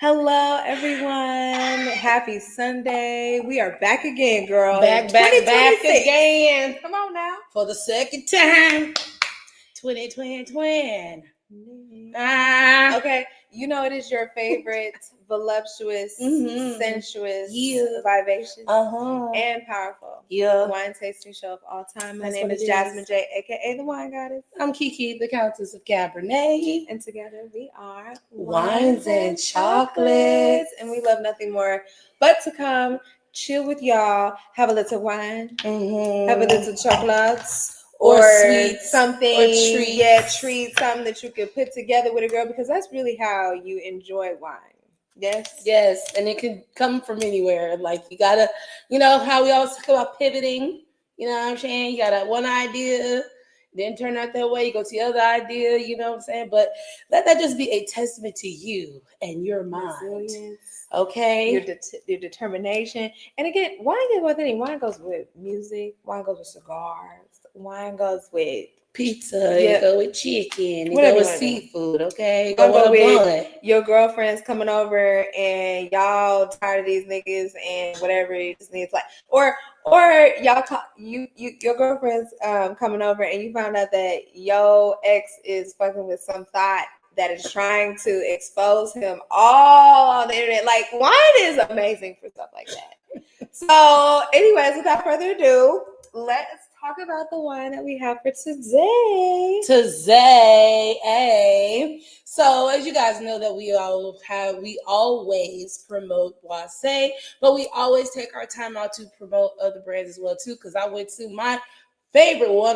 Hello, everyone. Happy Sunday. We are back again, girl. Back again. Come on now. For the second time. 2020. Okay, you know it is your favorite voluptuous, sensuous, vivacious, and powerful wine tasting show of all time. My name is Jasmine J, aka the Wine Goddess. I'm Kiki, the Countess of Cabernet. And together we are Wines and Chocolates. And we love nothing more but to come chill with y'all, have a little wine, have a little chocolates. Or sweets, something, or treat, something that you could put together with a girl, because that's really how you enjoy wine. Yes, and it can come from anywhere. Like you gotta, how we always talk about pivoting. You know what I'm saying? You got that one idea, then turn out that way. You go to the other idea. You know what I'm saying? But let that just be a testament to you and your mind. Resilience. Okay, your determination. And again, wine goes with anything. Wine goes with music. Wine goes with cigars. Wine goes with pizza. You go with chicken. You go with seafood. Okay, go with your girlfriends coming over and y'all tired of these niggas and whatever. You just need to or y'all your girlfriends coming over and you found out that your ex is fucking with some thought that is trying to expose him all on the internet. Like, wine is amazing for stuff like that. So, anyways, without further ado, let's talk about the wine that we have for today. So, as you guys know, that we always promote Boisé, but we always take our time out to promote other brands as well too. Because I went to one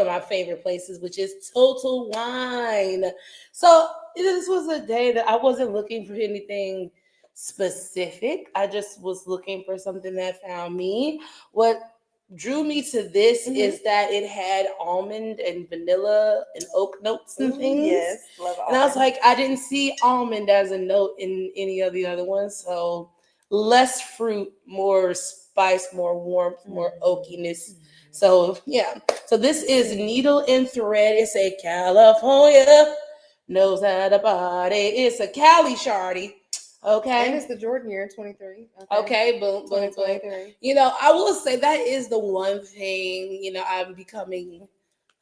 of my favorite places, which is Total Wine. So this was a day that I wasn't looking for anything specific. I just was looking for something that found me. What drew me to this is that it had almond and vanilla and oak notes and things. Yes, love almond. And I was like, I didn't see almond as a note in any of the other ones. So less fruit, more spice, more warmth, more oakiness. So, yeah. So this is Needle and Thread. It's a California. Knows how to party. It's a Cali Shardy. Okay. And it's the Jordan year, 23. Okay, boom. I will say that is the one thing, I'm becoming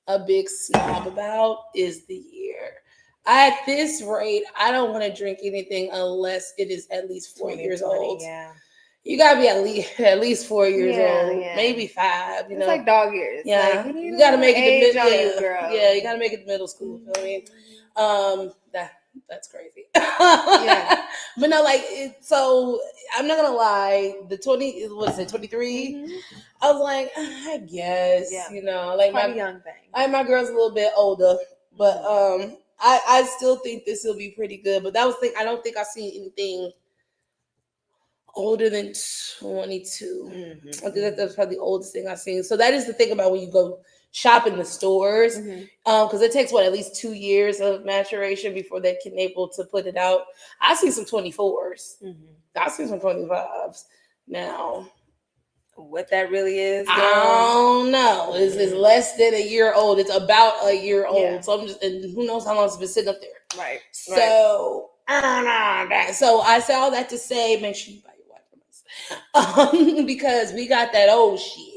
a big snob about is the year. At this rate, I don't want to drink anything unless it is at least 4 years old. Yeah. You gotta be at least 4 years old, maybe 5. It's like dog years. Yeah, like, you gotta make it to middle. Girl. Yeah, you gotta make it to middle school. You know what I mean, that's crazy. But no, so I'm not gonna lie. The 23? I was like, I guess, like my young thing. My girl's a little bit older, but I still think this will be pretty good. But that was I don't think I've seen anything older than 22. I think that's probably the oldest thing I've seen. So that is the thing about when you go shop in the stores, because it takes at least 2 years of maturation before they can able to put it out. I've seen some 24s. I've seen some 25s. Now, what that really is, girl? I don't know. It's less than a year old. It's about a year old. Yeah. So I'm just, and who knows how long it's been sitting up there. Right. So, so I say all that to say, make sure you buy because we got that old shit.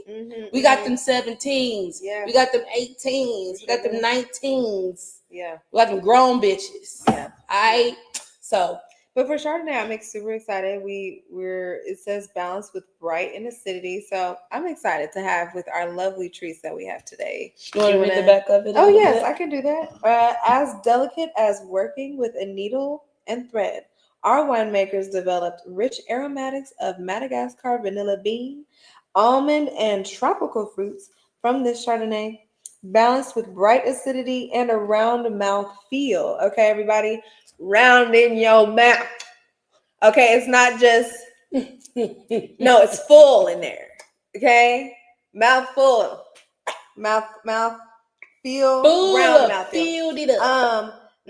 We got them 17s. Yeah. We got them 18s. We got them 19s. Yeah. We got them grown bitches. Yeah. But for Chardonnay, I'm super excited. It says balanced with bright and acidity. So I'm excited to have with our lovely treats that we have today. You want to read the back of it? Oh, yes, I can do that. As delicate as working with a needle and thread, our winemakers developed rich aromatics of Madagascar vanilla bean, almond, and tropical fruits from this Chardonnay, balanced with bright acidity and a round mouth feel. Okay, everybody, round in your mouth. Okay, it's not just, no, it's full in there. Okay, mouth full, mouth feel, round mouth feel.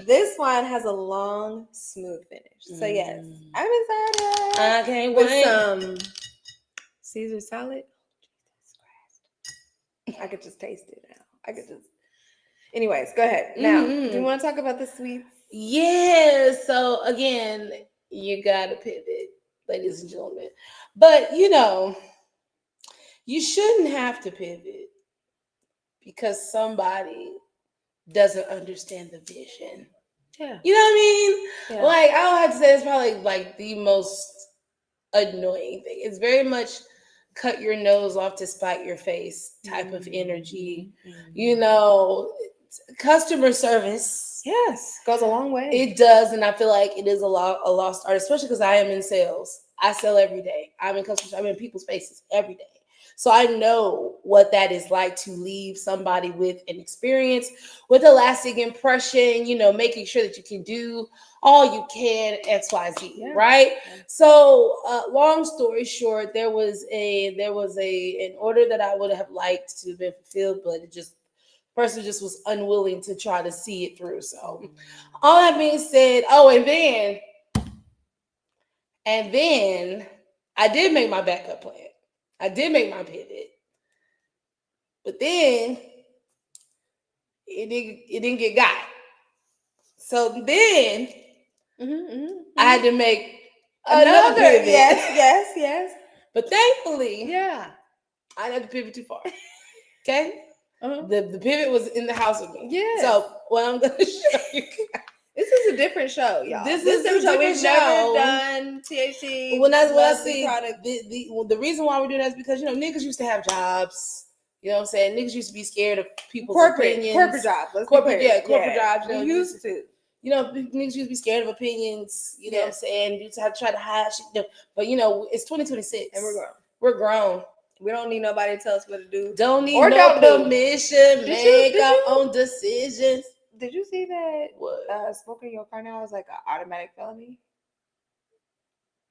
This wine has a long, smooth finish. So yes, I'm excited. I can't with wait. Some Caesar salad. I could just taste it now. Anyways, go ahead. Now, do you want to talk about the sweets? Yeah. So again, you gotta pivot, ladies and gentlemen. But you shouldn't have to pivot because somebody doesn't understand the vision. Yeah. You know what I mean? Yeah. Like, I don't have to say it's probably like the most annoying thing. It's very much cut your nose off to spite your face type of energy. Customer service. Yes, goes a long way. It does, and I feel like it is a lost art, especially because I am in sales. I sell every day. I'm in people's faces every day. So I know what that is like to leave somebody with an experience, with a lasting impression, making sure that you can do all you can, XYZ, right? Yeah. So long story short, there was an order that I would have liked to have been fulfilled, but person just was unwilling to try to see it through. So all that being said, and then I did make my backup plan. I did make my pivot. But then it didn't get got. So then I had to make another pivot. Yes. But thankfully, yeah, I didn't have to pivot too far. Okay? The pivot was in the house with me. Yeah. So what I'm gonna show you guys. This is a different show, y'all. This is a different We've show. never done THC. When I see the reason why we're doing that is because niggas used to have jobs. You know what I'm saying? Niggas used to be scared of people's opinions. Corporate jobs. Corporate jobs. We used to. Niggas used to be scared of opinions. You know what I'm saying? You used to have to try to hide shit. But it's 2026, and we're grown. We're grown. We don't need nobody to tell us what to do. Don't need no permission. Make our own decisions. Did you see that smoking in your car now is like an automatic felony?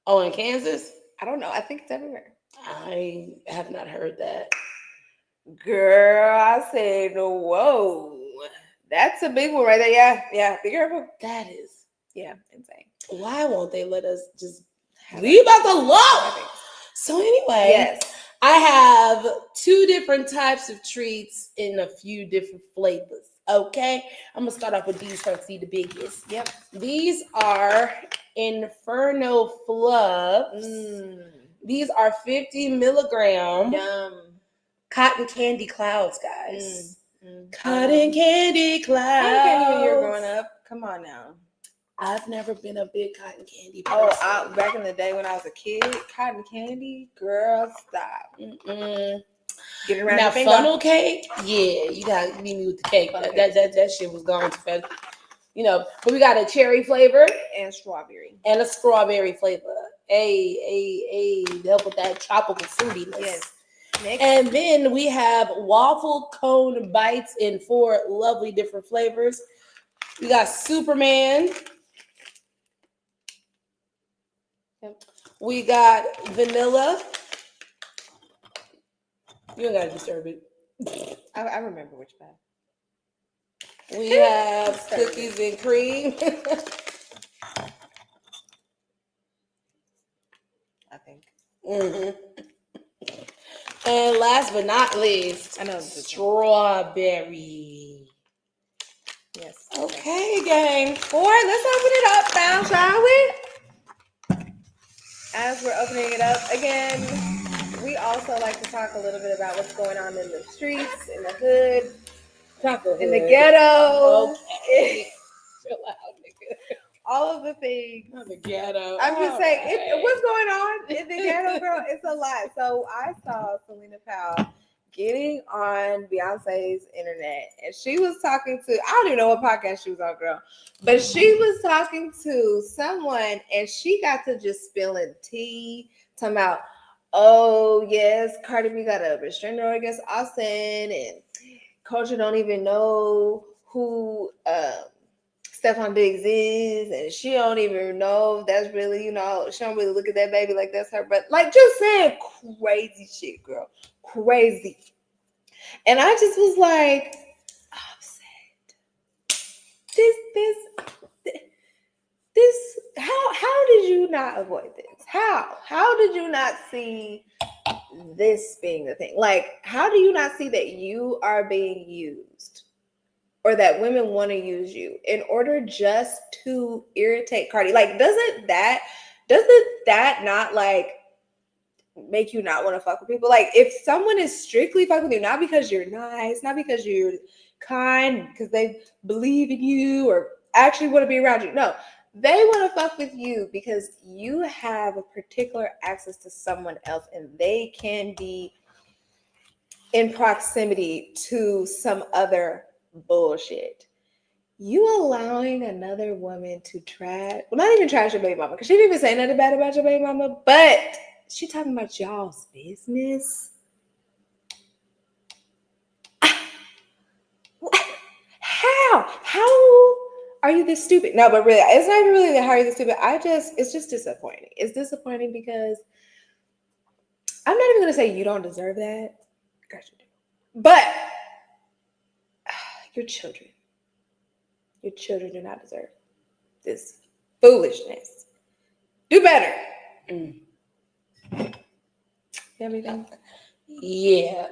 Oh, in Kansas? I don't know. I think it's everywhere. I have not heard that. Girl, I said, whoa. That's a big one right there. Yeah. Be careful. That is. Yeah, insane. Why won't they let us just leave us alone? So anyway, yes. I have 2 different types of treats in a few different flavors. Okay, I'm gonna start off with these first. See the biggest. Yep. These are Inferno Fluffs. These are 50 milligram. Yum. Cotton candy clouds, guys. Cotton candy clouds. Cotton candy when you were growing up. Come on now. I've never been a big cotton candy person. Back in the day when I was a kid, cotton candy, girl, stop. Get around now funnel cake, yeah, you gotta meet me with the cake. That shit was gone too fast. But we got a cherry flavor and strawberry and a strawberry flavor. To help with that tropical fruitiness. Yes. Next. And then we have waffle cone bites in 4 lovely different flavors. We got Superman. Yep. We got vanilla. You don't gotta disturb it. I remember which bag. We have cookies and cream. I think. And last but not least, I know strawberry. Yes. Okay, gang. Boy, let's open it up now, shall we? As we're opening it up again, we also like to talk a little bit about what's going on in the streets, in the hood, in the ghetto. Okay. Chill out, nigga. All of the things. Not the ghetto. I'm just saying, what's going on in the ghetto, girl? It's a lot. So I saw Celina Powell getting on Beyonce's internet, and she was talking to, I don't even know what podcast she was on, girl, but she was talking to someone, and she got to just spilling tea, talking about, oh yes, Cardi B got a restraining order against Austin, and Culture don't even know who Stephon Diggs is, and she don't even know if that's really, she don't really look at that baby like that's her, but like just saying crazy shit, girl. Crazy. And I just was like, upset. This, how did you not avoid this? How did you not see this being the thing? Like, how do you not see that you are being used? or that women want to use you in order just to irritate Cardi. Like, doesn't that not like make you not want to fuck with people? Like, if someone is strictly fucking with you, not because you're nice, not because you're kind, because they believe in you or actually want to be around you. No, they want to fuck with you because you have a particular access to someone else and they can be in proximity to some other bullshit. You allowing another woman to trash, well, not even trash your baby mama, because she didn't even say nothing bad about your baby mama, but she talking about y'all's business. How are you this stupid? No, but really, it's not even really that how are you this stupid. It's just disappointing. It's disappointing because I'm not even gonna say you don't deserve that. Gosh, you do. But your children do not deserve this foolishness. Do better. You have anything? Yeah.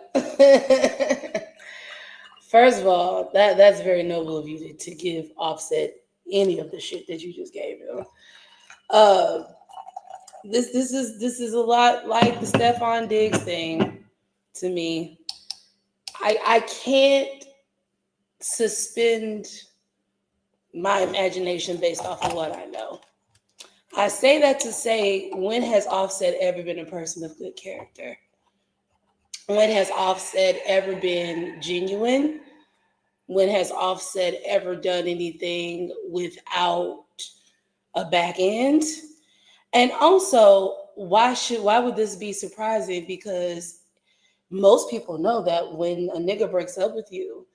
First of all, that's very noble of you to give Offset any of the shit that you just gave him. This is a lot like the Stefan Diggs thing to me. I can't suspend my imagination based off of what I know. I say that to say, when has Offset ever been a person of good character? When has Offset ever been genuine? When has Offset ever done anything without a back end? And also, why would this be surprising? Because most people know that when a nigga breaks up with you,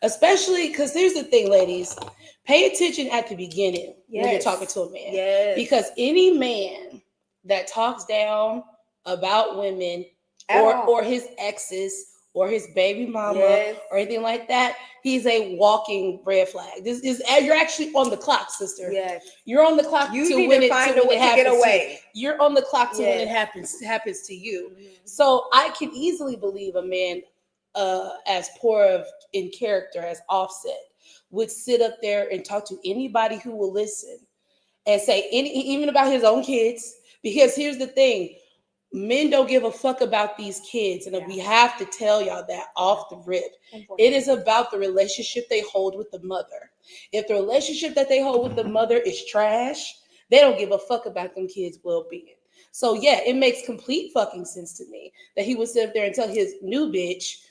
especially because here's the thing, ladies, pay attention at the beginning when you're talking to a man. Yes. Because any man that talks down about women or his exes or his baby mama or anything like that, he's a walking red flag. This is, you're actually on the clock, sister. Yes. You're on the clock you to need when to it find to a way when it to get happens away. You're on the clock to when it happens to you. Mm-hmm. So I can easily believe a man as poor in character as Offset would sit up there and talk to anybody who will listen and say even about his own kids. Because here's the thing, men don't give a fuck about these kids, and we have to tell y'all that off the rip. It is about the relationship they hold with the mother. If the relationship that they hold with the mother is trash, they don't give a fuck about them kids' well-being. So yeah, it makes complete fucking sense to me that he would sit up there and tell his new bitch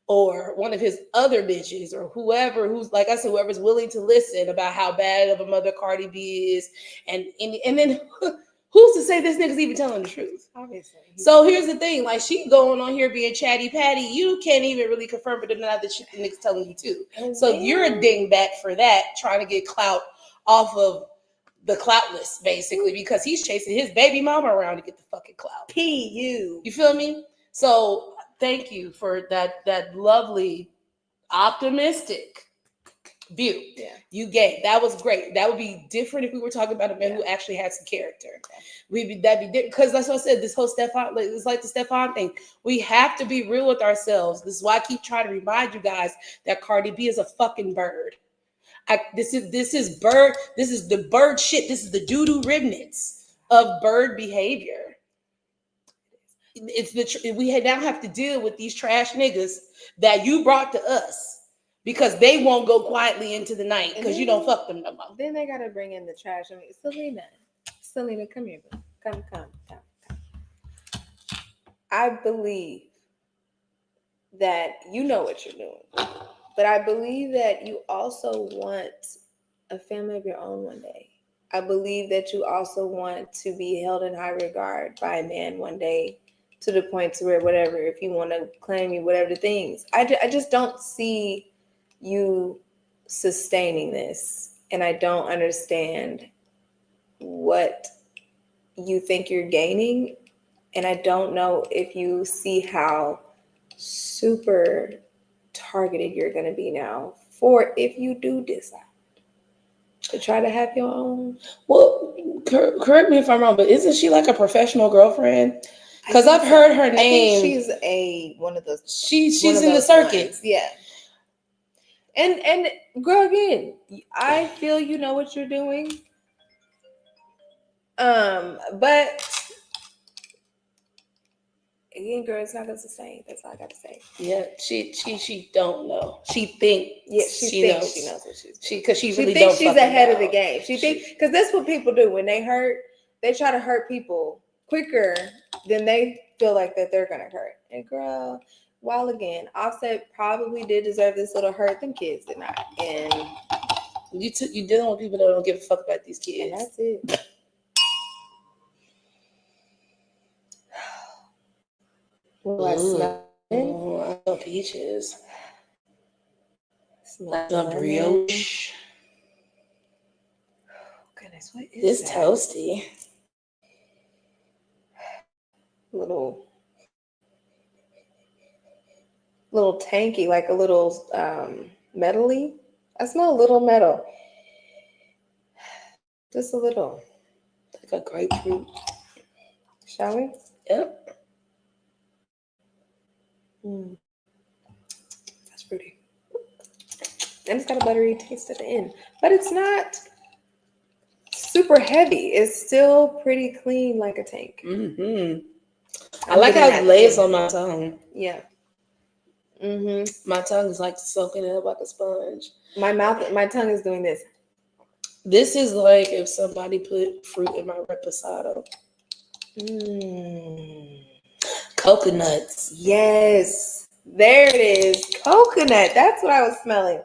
or one of his other bitches or whoever who's, like I said, whoever's willing to listen about how bad of a mother Cardi B is. And then who's to say this nigga's even telling the truth? Obviously. So here's the thing, like, she going on here being chatty patty. You can't even really confirm or deny the shit the nigga's telling you too. So you're a dingbat for that, trying to get clout off of the cloutless, basically, because he's chasing his baby mama around to get the fucking clout. P.U. You feel me? So thank you for that lovely, optimistic view you gave. That was great. That would be different if we were talking about a man who actually had some character. That'd be different, because that's what I said. This whole Stefan, it's like the Stefan thing. We have to be real with ourselves. This is why I keep trying to remind you guys that Cardi B is a fucking bird. This is bird. This is the bird shit. This is the doo-doo remnants of bird behavior. We now have to deal with these trash niggas that you brought to us because they won't go quietly into the night because you don't fuck them no more. Then they gotta bring in the trash. I mean, Celina, come here, come. I believe that you know what you're doing, but I believe that you also want a family of your own one day. I believe that you also want to be held in high regard by a man one day, to the point to where whatever, if you want to claim you, whatever the things. I just don't see you sustaining this, and I don't understand what you think you're gaining, and I don't know if you see how super targeted you're going to be now for if you do decide to try to have your own. Well, correct me if I'm wrong, but isn't she like a professional girlfriend? Because I've heard her name. I think she's one of those. She's in the circuit. Yeah. And girl, again, I feel you know what you're doing. But again, girl, it's not gonna sustain. That's all I gotta say. Yeah, she don't know. She thinks. Yeah, she thinks she knows what she's doing. Because she really thinks don't she's ahead of the game. She She- thinks because that's what people do when they hurt. They try to hurt people quicker than they feel like that they're gonna hurt. And girl, while again, Offset probably did deserve this little hurt. Them kids did not. And you dealing with people that don't give a fuck about these kids. and that's it. What do I smell? I smell peaches. Smell The brioche. Goodness, what is This that? toasty. Little tanky, like a little metally. I smell a little metal. Just a little. Like a grapefruit. Shall we? Yep. That's fruity. And it's got a buttery taste at the end. But it's not super heavy. It's still pretty clean like a tank. Mm-hmm. I like how it lays on my tongue. Yeah. Mm-hmm. My tongue is like soaking it up like a sponge. My tongue is doing this. This is like if somebody put fruit in my reposado. Coconuts. Yes. There it is. Coconut. That's what I was smelling.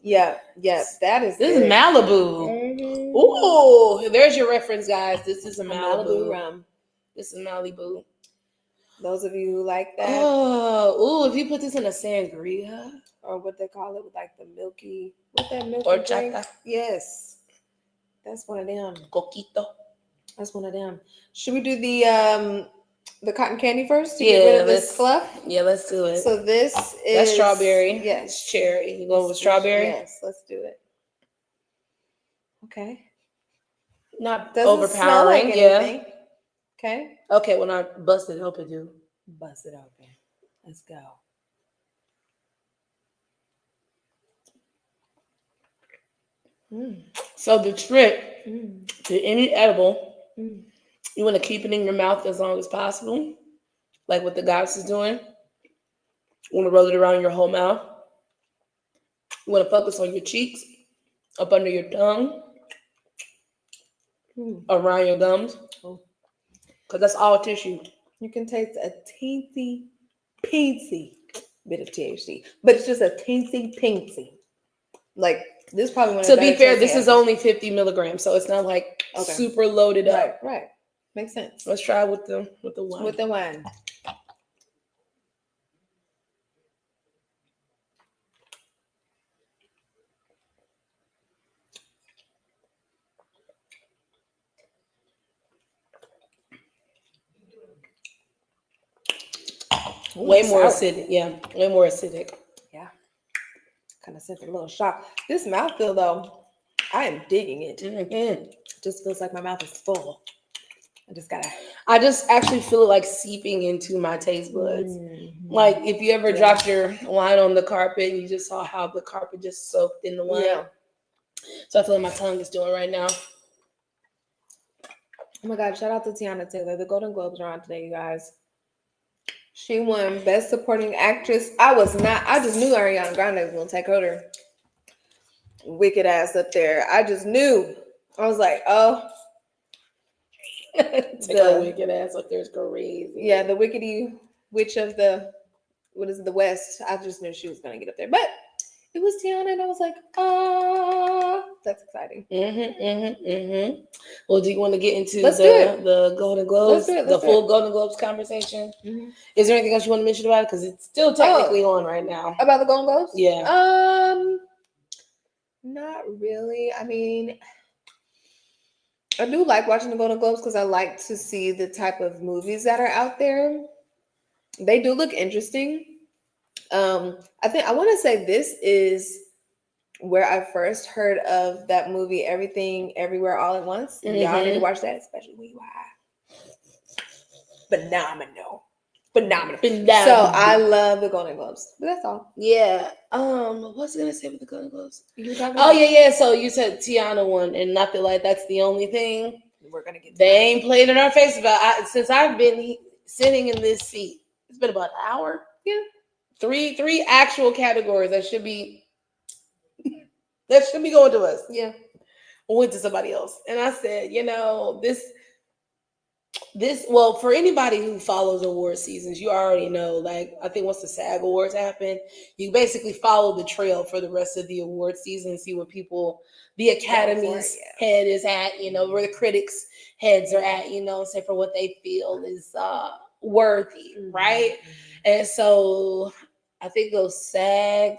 Yeah. That is This good. is Malibu. Mm-hmm. Ooh, there's your reference, guys. This is a Malibu rum. This is Malibu. Those of you who like that. Oh, if you put this in a sangria. Or what they call it with like the milky, what that milky Horchata. drink? Yes. That's one of them. Coquito. That's one of them. Should we do the cotton candy first to Yeah, get rid of this fluff? Yeah, let's do it. So this is That's strawberry. Yes. It's cherry. You going with strawberry? Yes, let's do it. Okay. Not Doesn't overpowering. smell like anything. Okay. Okay, when I bust it open, do. Bust it open. Let's go. So the trick to any edible, you want to keep it in your mouth as long as possible, like what the goddess is doing. You want to roll it around your whole mouth. You want to focus on your cheeks, up under your tongue, around your gums, because that's all tissue. You can taste a teensy bit of THC, but it's just a teensy. Like this is probably one of the To be fair, this is on. only 50 milligrams, so it's not like super loaded up. Right. Makes sense. Let's try with the wine. With the wine. Way more acidic. Yeah, way more acidic. Yeah. Kind of sent a little shock. This mouthfeel, though, I am digging it. Just feels like my mouth is full. I just actually feel it like seeping into my taste buds. Like if you ever dropped your wine on the carpet and you just saw how the carpet just soaked in the wine. Yeah. So I feel like my tongue is doing right now. Oh my God, shout out to Tiana Taylor. The Golden Globes are on today, you guys. She won Best Supporting Actress. I just knew Ariana Grande was going to take her wicked ass up there. I just knew. I was like, oh. Take her wicked ass up there is crazy. Yeah, the wickedy witch of the West. I just knew she was going to get up there. But it was Tiana, and I was like, that's exciting. Well, do you want to get into the Golden Globes, the full Golden Globes conversation? Is there anything else you want to mention about it? Because it's still technically on right now. About the Golden Globes? Yeah. Not really. I mean, I do like watching the Golden Globes because I like to see the type of movies that are out there. They do look interesting. I want to say this is where I first heard of that movie, Everything, Everywhere, All at Once. Y'all need to watch that, especially when you high. But now I'm a no. phenomenal. Phenomenal. So I love the Golden Globes. But that's all. Yeah. What was I gonna say with the Golden Globes? You were talking Oh about? yeah. So you said Tiana won, and I feel like that's the only thing. We're gonna get to They that. ain't played in our face about since I've been sitting in this seat. It's been about an hour. Yeah. Three actual categories that should be going to us. Yeah. Went to somebody else, and I said, this well, for anybody who follows award seasons, you already know, like, I think once the SAG Awards happen, you basically follow the trail for the rest of the award season, see what the Academy's head is at, where the critics' heads are at, say for what they feel is worthy, right? And so I think it goes SAG,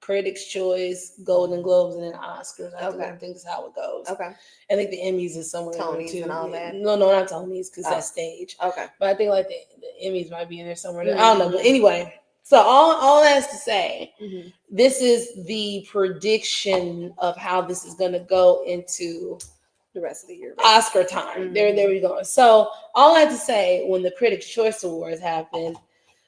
Critics' Choice, Golden Globes, and then Oscars. I think that's how it goes. Okay. I think the Emmys is somewhere Tony's in there too. And all that. No, not Tony's, because that's stage. Okay. But I think like the Emmys might be in there somewhere. I don't know. But anyway, so all that's to say, this is the prediction of how this is going to go into the rest of the year. Oscar time. There we go. So all I have to say, when the Critics' Choice Awards happened,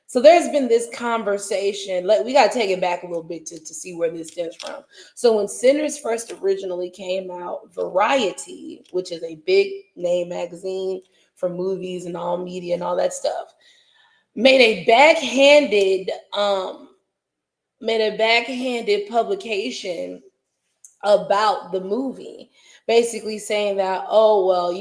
so there's been this conversation. We got to take it back a little bit to see where this stems from. So when Sinners first originally came out, Variety, which is a big name magazine for movies and all media and all that stuff, made a backhanded publication about the movie, basically saying that, oh, well,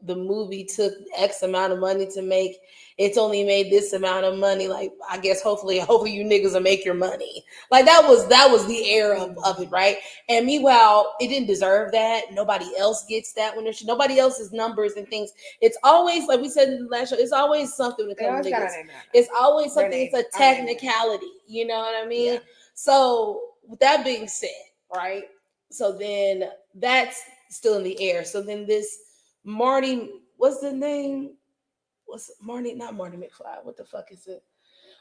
the movie took X amount of money to make. It's only made this amount of money. Like, I guess hopefully you niggas will make your money. Like, that was the air of it, right? And meanwhile, it didn't deserve that. Nobody else gets that when there's nobody else's numbers and things. It's always, like we said in the last show, it's always something when it comes to niggas. It's always something. It's a technicality. You know what I mean? Yeah. So with that being said, right? So then that's still in the air. So then this Marty, what's the name? What's Marty? Not Marty McFly. What the fuck is it?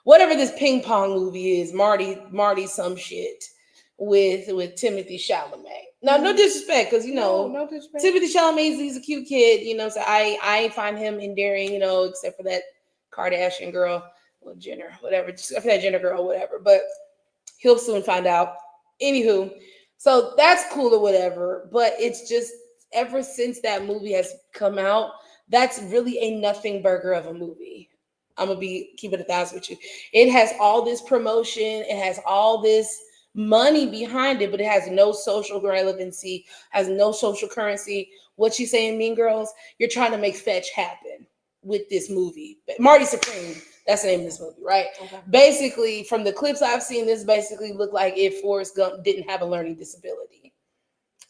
Whatever this ping pong movie is, Marty some shit with Timothy Chalamet. Now, no disrespect, because no disrespect. Timothy Chalamet, he's a cute kid, so I find him endearing, except for that Kardashian girl, or Jenner, whatever, just for that Jenner girl, whatever. But he'll soon find out. Anywho. So that's cool or whatever, but it's just ever since that movie has come out, that's really a nothing burger of a movie. I'm gonna keep it 1,000 with you. It has all this promotion, it has all this money behind it, but it has no social relevancy, has no social currency. What you saying, Mean Girls? You're trying to make fetch happen with this movie. Marty Supreme. That's the name of this movie, right? Okay. Basically, from the clips I've seen, this basically looked like if Forrest Gump didn't have a learning disability.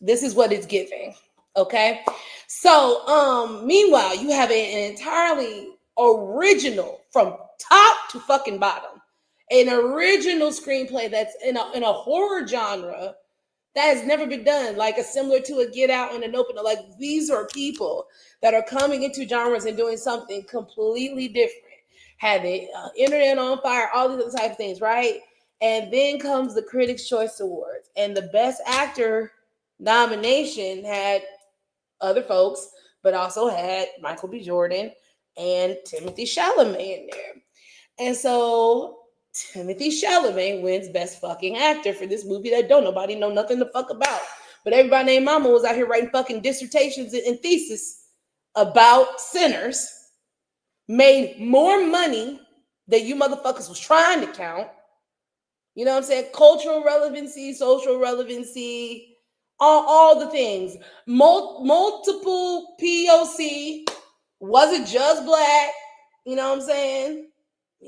This is what it's giving, okay? So, meanwhile, you have an entirely original, from top to fucking bottom, an original screenplay that's in a horror genre that has never been done, like similar to a Get Out and an Open. Like, these are people that are coming into genres and doing something completely different. Had the internet on fire, all these other type of things, right? And then comes the Critics' Choice Awards, and the Best Actor nomination had other folks, but also had Michael B. Jordan and Timothy Chalamet in there. And so Timothy Chalamet wins Best Fucking Actor for this movie that don't nobody know nothing the fuck about. But everybody named Mama was out here writing fucking dissertations and thesis about Sinners. Made more money than you motherfuckers was trying to count. You know what I'm saying? Cultural relevancy, social relevancy, all the things. Multiple POC. Wasn't just black. You know what I'm saying?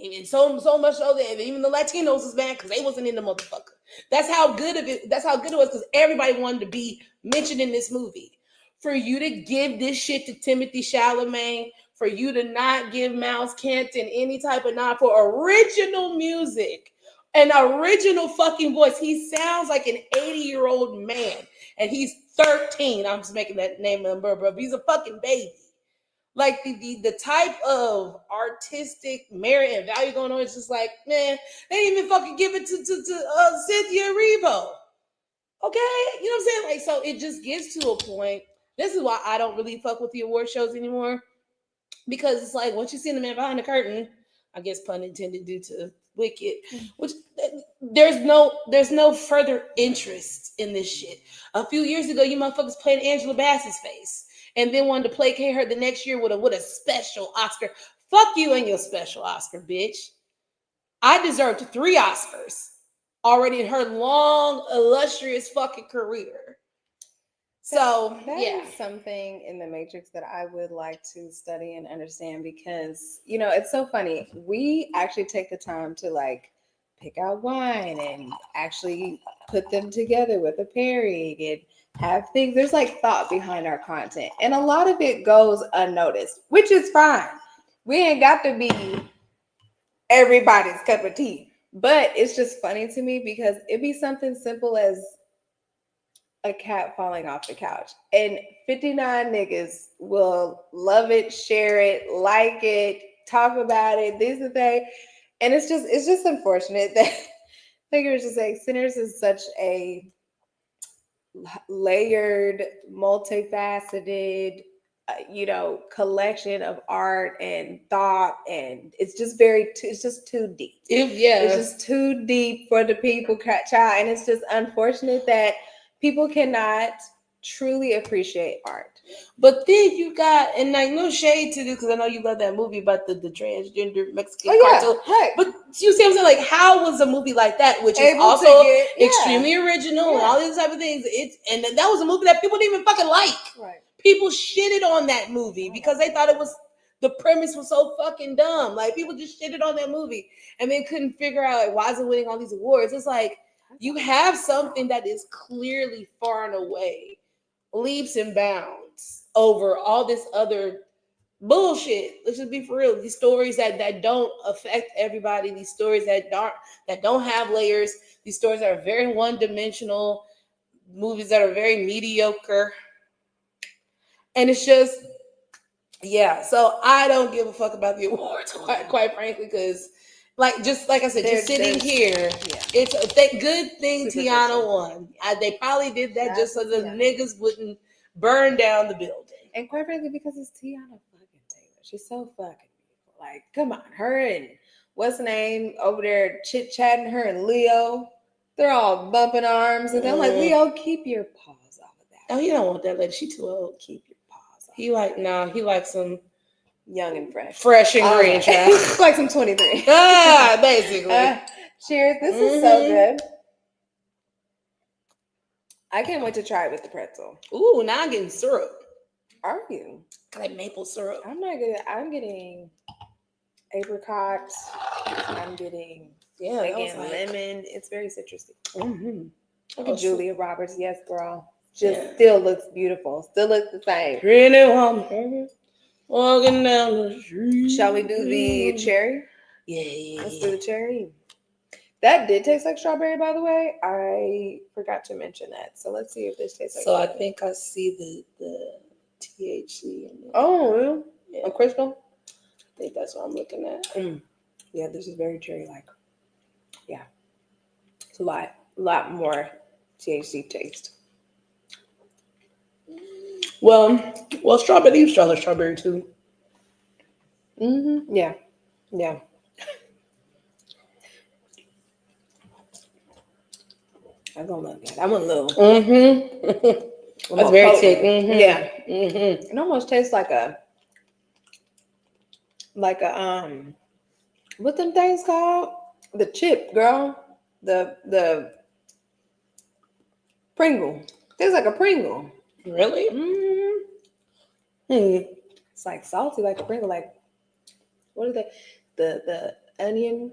And so much so that even the Latinos was banned because they wasn't in the motherfucker. That's how good it was, because everybody wanted to be mentioned in this movie. For you to give this shit to Timothy Chalamet, for you to not give Miles Kenton any type of nod for original music, an original fucking voice. He sounds like an 80-year-old man, and he's 13. I'm just making that name number, but he's a fucking baby. Like the type of artistic merit and value going on, it's just like, man, they didn't even fucking give it to Cynthia Erivo. Okay, you know what I'm saying? Like, so it just gets to a point. This is why I don't really fuck with the award shows anymore. because it's like once you see the man behind the curtain, I guess pun intended due to Wicked, which there's no further interest in this shit. A few years ago, you motherfuckers played Angela Bassett's face, and then wanted to placate her the next year with a special Oscar. Fuck you and your special Oscar, bitch. I deserved 3 Oscars already in her long, illustrious fucking career. So that yeah, is something in the Matrix that I would like to study and understand, because it's so funny. We actually take the time to like pick out wine and actually put them together with a pairing and have things. There's like thought behind our content, and a lot of it goes unnoticed, which is fine. We ain't got to be everybody's cup of tea, but it's just funny to me because it'd be something simple as a cat falling off the couch, and 59 niggas will love it, share it, like it, talk about it, this and that. And it's just unfortunate that I think it was just like Sinners is such a layered, multifaceted collection of art and thought, and it's just too deep. It's just too deep for the people, child, and it's just unfortunate that people cannot truly appreciate art. But then you got, and like no shade to this because I know you love that movie about the transgender Mexican cartoon. Right. But you see what I'm saying? Like, how was a movie like that, which is also extremely original and all these type of things? And that was a movie that people didn't even fucking like. Right. People shitted on that movie because they thought the premise was so fucking dumb. Like people just shitted on that movie and they couldn't figure out like, why is it winning all these awards? It's like you have something that is clearly far and away leaps and bounds over all this other bullshit. Let's just be for real. These stories that don't affect everybody, these stories that don't have layers, these stories that are very one-dimensional, movies that are very mediocre. And it's just, yeah. So I don't give a fuck about the awards, quite frankly, because like I said, just sitting here, it's a good thing Tiana won. They probably did that just so the niggas wouldn't burn down the building. And quite frankly, because it's Tiana fucking Taylor. She's so fucking beautiful. Like, come on, her and what's the name over there chit-chatting, her and Leo. They're all bumping arms. And I'm like, Leo, keep your paws off of that. Oh, you don't want that lady. She too old. Keep your paws off. He likes some young and fresh. Fresh and green, child. Like some 23. Basically. Cheers. This is so good. I can't wait to try it with the pretzel. Ooh, now I'm getting syrup. Are you? Like maple syrup. I'm getting apricot. I'm getting lemon. It's very citrusy. Mm-hmm. Look at Julia Roberts. Yes, girl. Still looks beautiful. Still looks the same. Pretty woman. Walking down the street. Shall we do the cherry? Yeah. Let's do the cherry. That did taste like strawberry, by the way. I forgot to mention that. So let's see if this tastes like strawberry. I think I see the THC in it. Oh, yeah. A crystal? I think that's what I'm looking at. Yeah, this is very cherry-like. Yeah. It's a lot more THC taste. Well, strawberry too. Mm-hmm. Yeah. I don't love that. That one little. Mm-hmm. That's very thick. Mm-hmm. Yeah. Mm-hmm. It almost tastes like a what them things called? The chip, girl. The Pringle. Tastes like a Pringle. Really? Mm-hmm. It's like salty, like a Pringle. Like, what is that? The onion.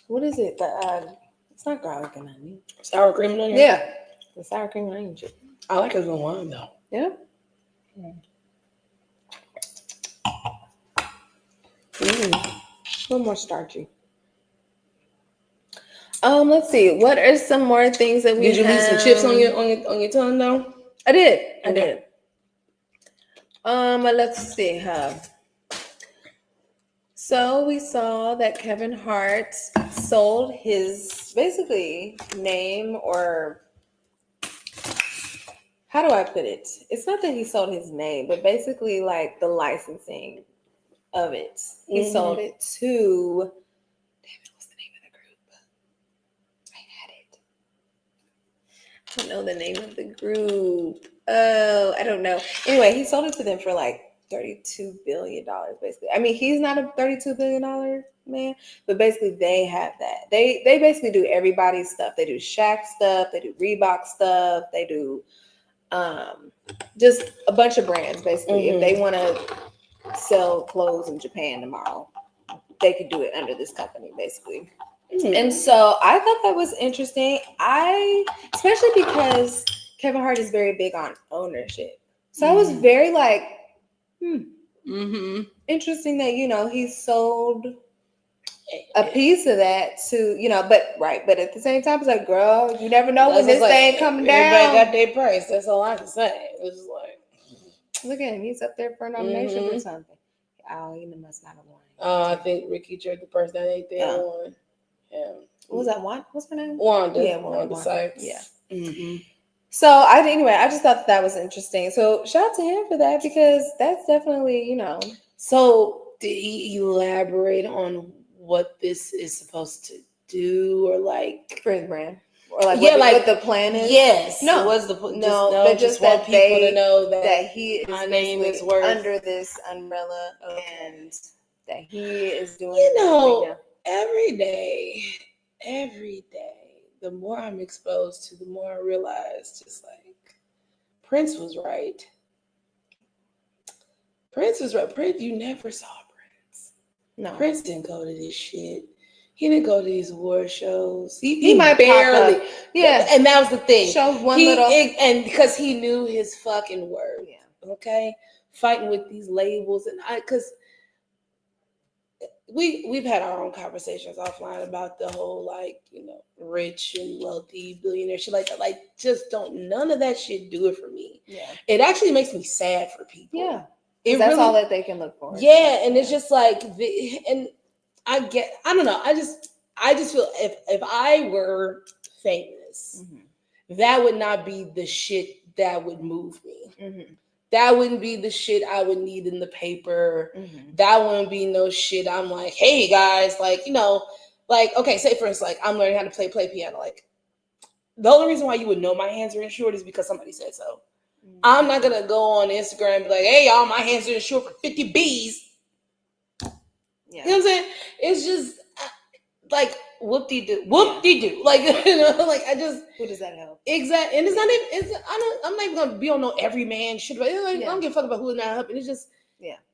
What is it? It's not garlic and onion. Sour cream and onion? Yeah. The sour cream and onion chip. I like it with wine though. Yeah. A little more starchy. Let's see. What are some more things that we did? You leave some chips on your tongue though? I did. I did. Let's see. So we saw that Kevin Hart sold his basically name, or how do I put it? It's not that he sold his name, but basically like the licensing of it. He sold it to. Damn it, what's the name of the group? I had it. I don't know the name of the group. Oh, I don't know. Anyway, he sold it to them for like $32 billion, basically. I mean, he's not a $32 billion man, but basically they have that. They basically do everybody's stuff. They do Shaq stuff. They do Reebok stuff. They do just a bunch of brands, basically. If they want to sell clothes in Japan tomorrow, they could do it under this company, basically. And so I thought that was interesting. Especially because Kevin Hart is very big on ownership. So I was very like, interesting that, he sold a piece of that to, but at the same time, it's like, girl, you never know when this thing coming down. Everybody got their price. That's all I can say. It's like, look at him. He's up there for a nomination for something. Oh, he must not have won. I think Ricky Jerk, the person that ain't there, won. Yeah. What was that one? What's her name? Wanda. Yeah, Wanda Sykes. Yeah. So anyway, I just thought that was interesting. So shout out to him for that, because that's definitely, So did he elaborate on what this is supposed to do, or like for his brand, or like what the plan is? Yes. No. What's the but just want that people to know that he is my name is worth under this umbrella, and that he is doing. Every day, the more I'm exposed to, the more I realize, just like, Prince was right. Prince, you never saw Prince. No. Prince didn't go to this shit. He didn't go to these award shows. He might barely. Yeah. And that was the thing. Showed one little. And because he knew his fucking word. Yeah. Okay? Fighting with these labels. And because we've had our own conversations offline about the whole, like, rich and wealthy billionaire shit like that. Like, just none of that shit do it for me. Yeah. It actually makes me sad for people. Yeah. That's all that they can look for. Yeah. And it's just like, and I don't know. I just feel if I were famous, that would not be the shit that would move me. That wouldn't be the shit I would need in the paper. That wouldn't be no shit. I'm like, hey guys, like, like, okay, say for instance, like, I'm learning how to play piano. Like, the only reason why you would know my hands are insured is because somebody said so. I'm not gonna go on Instagram and be like, hey y'all, my hands are insured for 50 B's. Yeah. You know what I'm saying? It's just like whoop-de-doo. Like, like, I just. Who does that help? Exactly. And it's not even, I'm not even gonna be on no every man shit. But like, I don't give a fuck about who's not helping. It's just,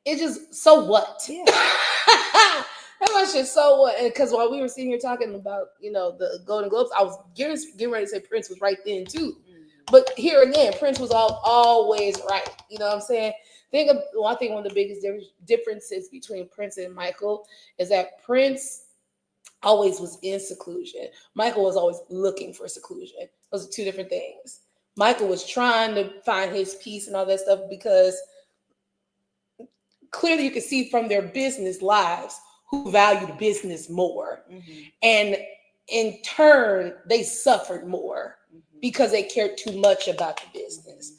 it's just, so what? Yeah. That much shit, so what? Because while we were sitting here talking about, the Golden Globes, I was getting ready to say Prince was right then too. But here again, Prince was always right. You know what I'm saying? I think one of the biggest differences between Prince and Michael is that Prince always was in seclusion. Michael was always looking for seclusion. Those are two different things. Michael was trying to find his peace and all that stuff because clearly you could see from their business lives who valued business more. And in turn, they suffered more because they cared too much about the business.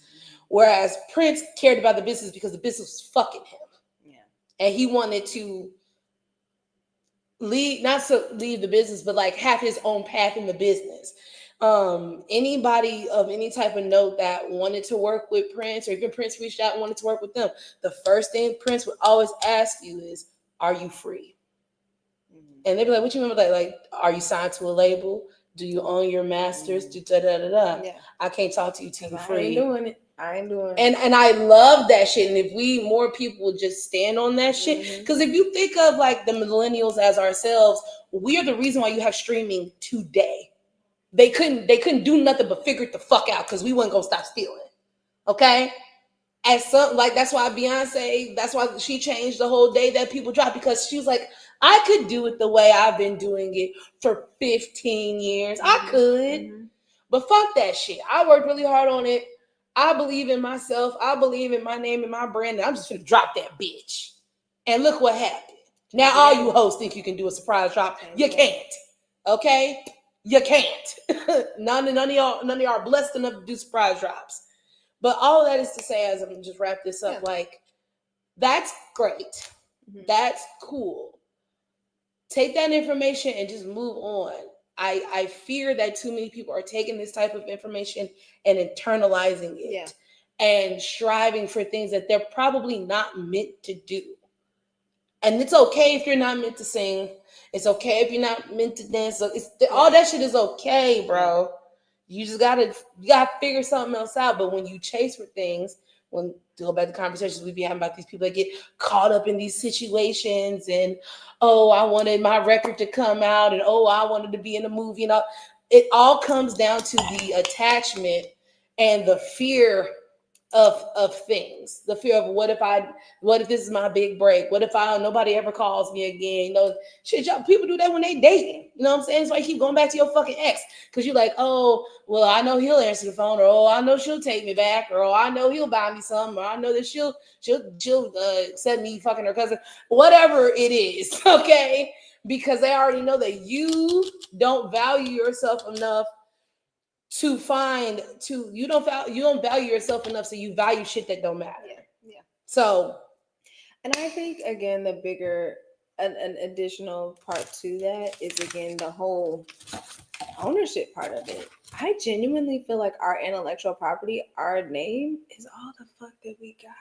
Whereas Prince cared about the business because the business was fucking him. Yeah. And he wanted to not to leave the business, but like have his own path in the business. Anybody of any type of note that wanted to work with Prince, or even Prince reached out and wanted to work with them, the first thing Prince would always ask you is, are you free? And they'd be like, what you mean by that? Like, are you signed to a label? Do you own your masters? Yeah. I can't talk to you till you're free. I ain't doing it. And I love that shit. And if more people would just stand on that shit, because if you think of like the millennials as ourselves, we are the reason why you have streaming today. They couldn't do nothing but figure it the fuck out because we wasn't gonna stop stealing. Okay? That's why Beyonce, that's why she changed the whole day that people dropped, because she was like, I could do it the way I've been doing it for 15 years. I could. But fuck that shit. I worked really hard on it. I believe in myself. I believe in my name and my brand. And I'm just gonna drop that bitch. And look what happened. Now all you hoes think you can do a surprise drop. You can't. Okay? You can't. None of y'all are blessed enough to do surprise drops. But all of that is to say, as I'm just wrap this up, like, that's great. That's cool. Take that information and just move on. I fear that too many people are taking this type of information and internalizing it and striving for things that they're probably not meant to do. And it's okay if you're not meant to sing. It's okay if you're not meant to dance. So all that shit is okay, bro. You just gotta figure something else out. But when you chase for things, when to go back to conversations we be having about these people that get caught up in these situations and I wanted my record to come out and I wanted to be in a movie, it all comes down to the attachment and the fear of things. The fear of what if this is my big break? What if nobody ever calls me again? Shit, y'all people do that when they dating. You know what I'm saying? That's why you keep going back to your fucking ex. Because you're like, well, I know he'll answer the phone, or I know she'll take me back, or I know he'll buy me something, or I know that she'll send me fucking her cousin. Whatever it is, okay? Because they already know that you don't value yourself enough you don't value yourself enough, so you value shit that don't matter. Yeah. So, and I think again the bigger an additional part to that is again the whole ownership part of it. I genuinely feel like our intellectual property, our name, is all the fuck that we got.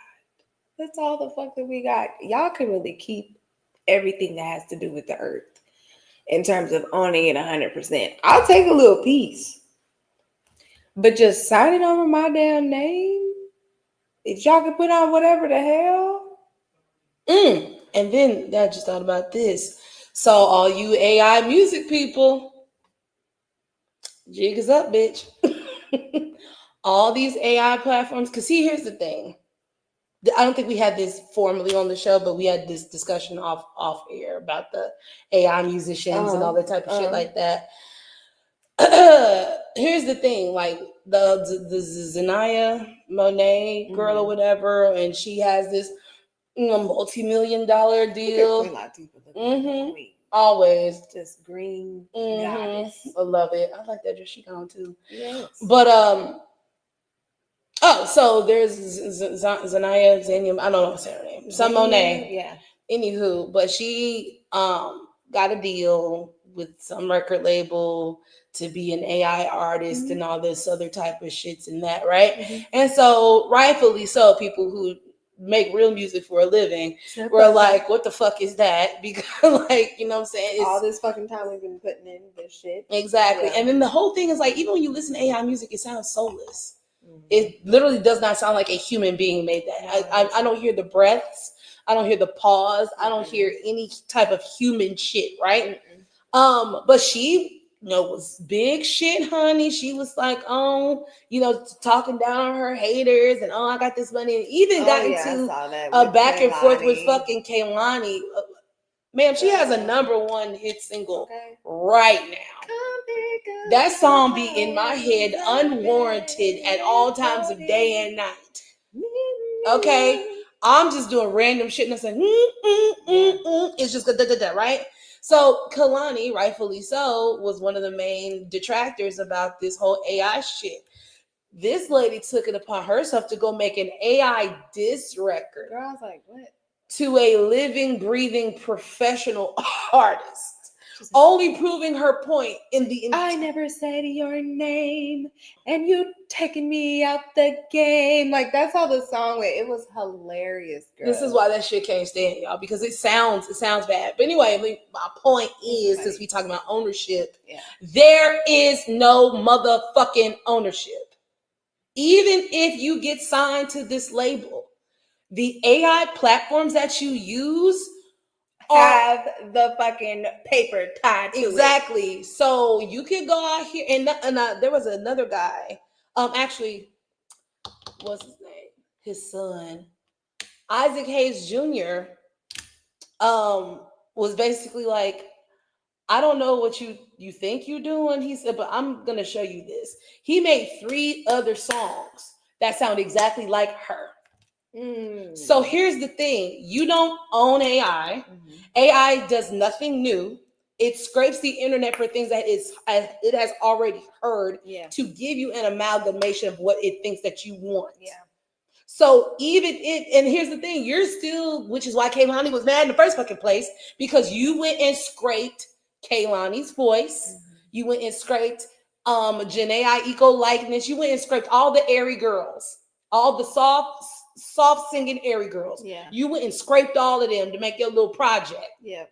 That's all the fuck that we got. Y'all can really keep everything that has to do with the earth in terms of owning it 100%. I'll take a little piece. But just signing over my damn name, if y'all can put on whatever the hell. And then I just thought about this. So all you AI music people, jig is up, bitch. All these AI platforms. Because see, here's the thing. I don't think we had this formally on the show, but we had this discussion off air about the AI musicians and all that type of shit like that. Here's the thing, like the Zanaya Monet girl or whatever, and she has this multi-million-dollar deal. Always just green goddess. I love it. I like that dress she got on too. Yes. But so there's Zanaya Zanium. I don't know what's her name. Some Monet. Yeah. Anywho, but she got a deal with some record label to be an AI artist and all this other type of shits and that, right? And so rightfully so, people who make real music for a living were like, what the fuck is that? Because like, you know what I'm saying? It's all this fucking time we've been putting in this shit. Exactly. Yeah. And then the whole thing is like, even when you listen to AI music, it sounds soulless. It literally does not sound like a human being made that. I don't hear the breaths. I don't hear the pause. I don't hear any type of human shit, right? But she, was big shit, honey. She was like, talking down on her haters and I got this money. And even got into a back and forth with fucking Kehlani. Ma'am, she has a #1 hit single right now. That song be in my head unwarranted at all times of day and night. Okay? I'm just doing random shit and I'm saying, it's just da-da-da, right? So Kehlani, rightfully so, was one of the main detractors about this whole AI shit. This lady took it upon herself to go make an AI diss record. Girl, I was like, what? To a living, breathing professional artist. Only proving her point in the... I never said your name and you taking me out the game. Like, that's how the song went. It was hilarious, girl. This is why that shit can't stand, y'all, because it sounds bad. But anyway, my point is, since we talking about ownership, there is no motherfucking ownership. Even if you get signed to this label, the AI platforms that you use have the fucking paper tied to it. Exactly. So you can go out here and there was another guy. Actually, what's his name? His son, Isaac Hayes Jr. Was basically like, I don't know what you think you're doing. He said, but I'm gonna show you this. He made 3 other songs that sound exactly like her. So here's the thing. You don't own AI. AI does nothing new. It scrapes the internet for things that it has already heard to give you an amalgamation of what it thinks that you want. So even it, and here's the thing, you're still, which is why Kaylani was mad in the first fucking place, because you went and scraped Kaylani's voice. You went and scraped Janae Aiko likeness. You went and scraped all the airy girls, all the soft singing airy girls. Yeah. You went and scraped all of them to make your little project. Yeah.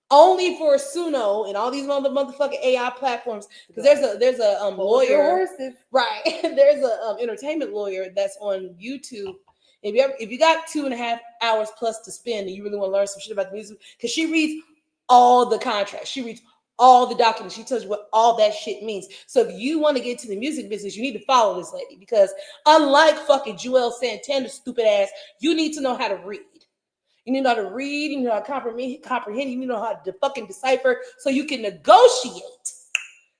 Only for Suno and all these motherfucking AI platforms, because there's a lawyer, right? There's a entertainment lawyer that's on YouTube. If you got 2.5 hours plus to spend and you really want to learn some shit about the music, because she reads all the contracts, she reads all the documents, she tells you what all that shit means. So if you want to get into the music business, you need to follow this lady, because unlike fucking Joel Santana's stupid ass, you need to know how to read. You need to know how to read, you need to know how to comprehend, you need to know how to fucking decipher so you can negotiate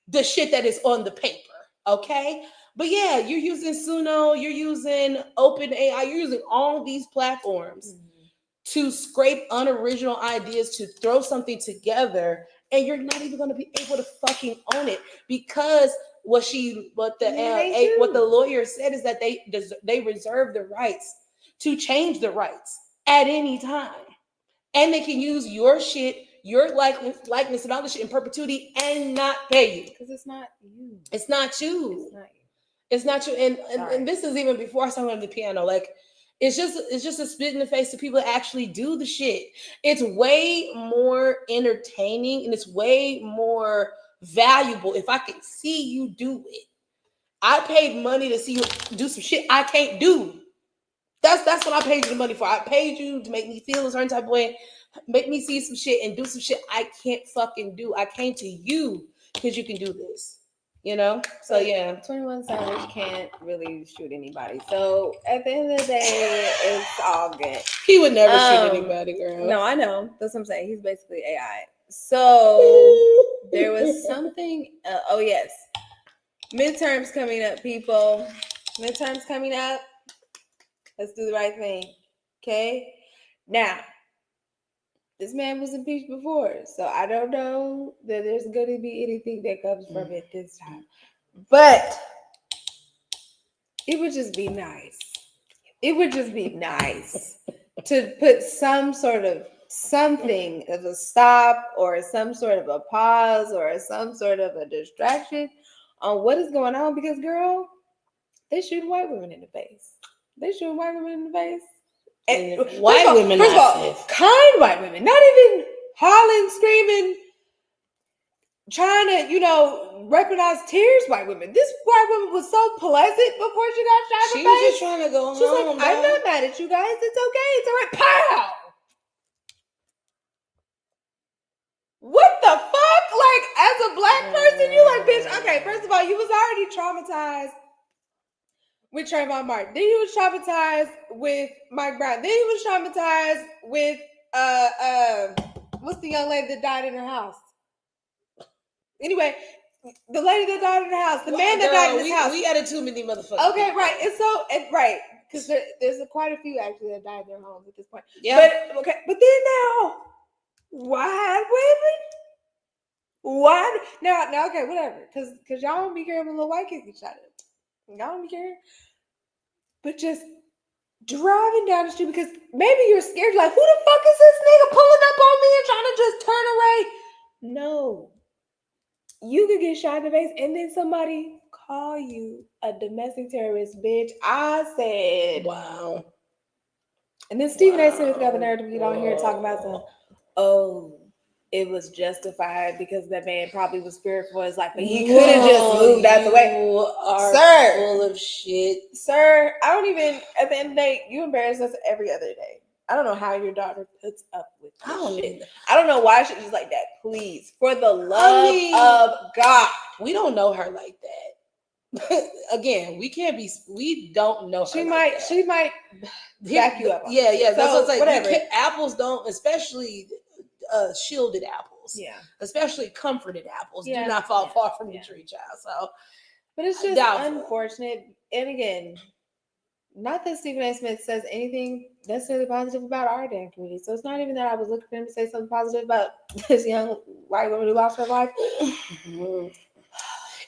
the shit that is on the paper, okay? But yeah, you're using Suno, you're using OpenAI, you're using all these platforms to scrape unoriginal ideas, to throw something together, and you're not even going to be able to fucking own it, because what the lawyer said is that they reserve the rights to change the rights at any time, and they can use your shit, your likeness and all this shit in perpetuity and not pay you, because it's not you. It's not you. It's not you. It's not you. And this is even before I started on the piano. Like, it's just a spit in the face to people that actually do the shit. It's way more entertaining and it's way more valuable if I can see you do it. I paid money to see you do some shit I can't do. That's what I paid you the money for. I paid you to make me feel a certain type of way, make me see some shit and do some shit I can't fucking do. I came to you because you can do this, you know? So yeah. 21 Savage can't really shoot anybody. So at the end of the day, it's all good. He would never shoot anybody, girl. No, I know. That's what I'm saying. He's basically AI. So there was something. Oh yes, midterms coming up, people. Midterms coming up. Let's do the right thing. Okay? Now, this man was impeached before, so I don't know that there's going to be anything that comes from it this time. But it would just be nice. It would just be nice to put some sort of something of a stop or some sort of a pause or some sort of a distraction on what is going on, because, girl, they shoot white women in the face. They shoot white women in the face. And white women, first of all, kind white women, not even hollering, screaming, trying to, recognize tears white women. This white woman was so pleasant before she got shot in the face. She was just trying to go home. She's like, I'm not mad at you guys. It's okay. It's all right. Pow! What the fuck? Like, as a black person, you like, bitch, okay, first of all, you was already traumatized with Trayvon Martin. Then he was traumatized with Mike Brown. Then he was traumatized with what's the young lady that died in her house? Anyway, the lady that died in her house, the man that died in his house. We added too many motherfuckers. Okay, right. And right, because there's quite a few actually that died in their homes at this point. Yeah. But then now, white women? Why now? Okay, whatever. Because y'all don't be caring when little white kids get shot at. Y'all don't be caring. But just driving down the street because maybe you're scared. You're like, who the fuck is this nigga pulling up on me and trying to just turn away? No. You could get shot in the face and then somebody call you a domestic terrorist, bitch. I said, wow. And then Stephen A. Smith got the nerve to get on here and talk about it was justified because that man probably was fearful. It's like, but he could have just moved out the way. Sir, full of shit. Sir, I don't even, at the end of the day, you embarrass us every other day. I don't know how your daughter puts up with this shit. I don't know why she's like that. Please, for the love of God. We don't know her like that. Again, we don't know her. She might back you up. Yeah. So, that's what I'm saying. Whatever. Apples don't, especially shielded apples. Yeah. Especially comforted apples do not fall far from the tree, child. So, but it's just unfortunate. And again, not that Stephen A. Smith says anything necessarily positive about our damn community. So it's not even that I was looking for him to say something positive about this young white woman who lost her life.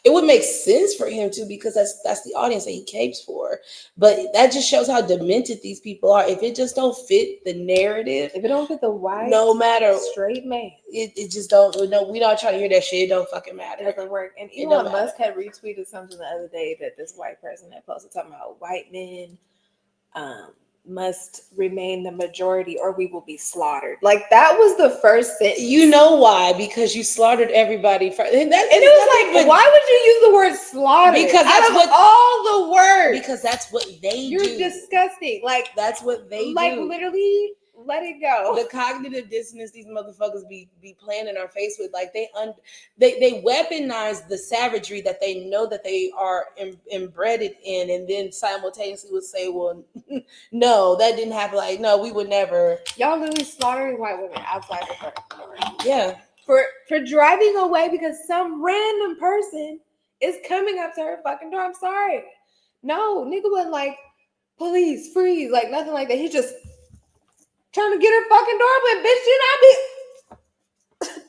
it would make sense for him to, because that's the audience that he capes for. But that just shows how demented these people are. If it just don't fit the narrative, if it don't fit the white, no matter straight man, it just don't. No, we don't try to hear that shit. It don't fucking matter. It doesn't work. And Elon Musk had retweeted something the other day that this white person had posted talking about white men must remain the majority or we will be slaughtered. Like that was the first sentence. You know why? Because you slaughtered everybody. And it was like, why would you use the word slaughter? Because that's what all the words. Because that's what they You're do. You're disgusting. Like that's what they do. Like literally. Let it go. The cognitive dissonance these motherfuckers be playing in our face with, like they weaponize the savagery that they know that they are embedded in, and then simultaneously would say, "Well, no, that didn't happen." Like, no, we would never. Y'all literally slaughtering white women outside the front. Yeah, for driving away because some random person is coming up to her fucking door. I'm sorry, no, nigga wasn't like police freeze, like nothing like that. He just trying to get her fucking door open, bitch. Should I be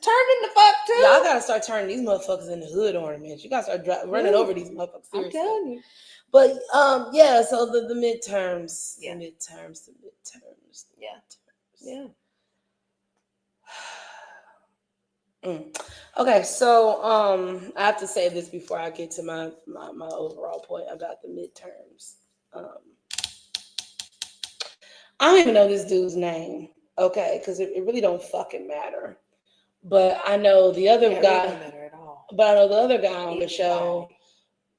turning the fuck too? Y'all gotta start turning these motherfuckers into hood ornaments. You gotta start running over these motherfuckers. Seriously. I'm telling you. But yeah. So the midterms, yeah. the midterms. Yeah. Okay, so I have to say this before I get to my overall point about the midterms. I don't even know this dude's name, okay, because it really don't fucking matter. But I know the other guy. It don't matter at all. But I know the other guy on the show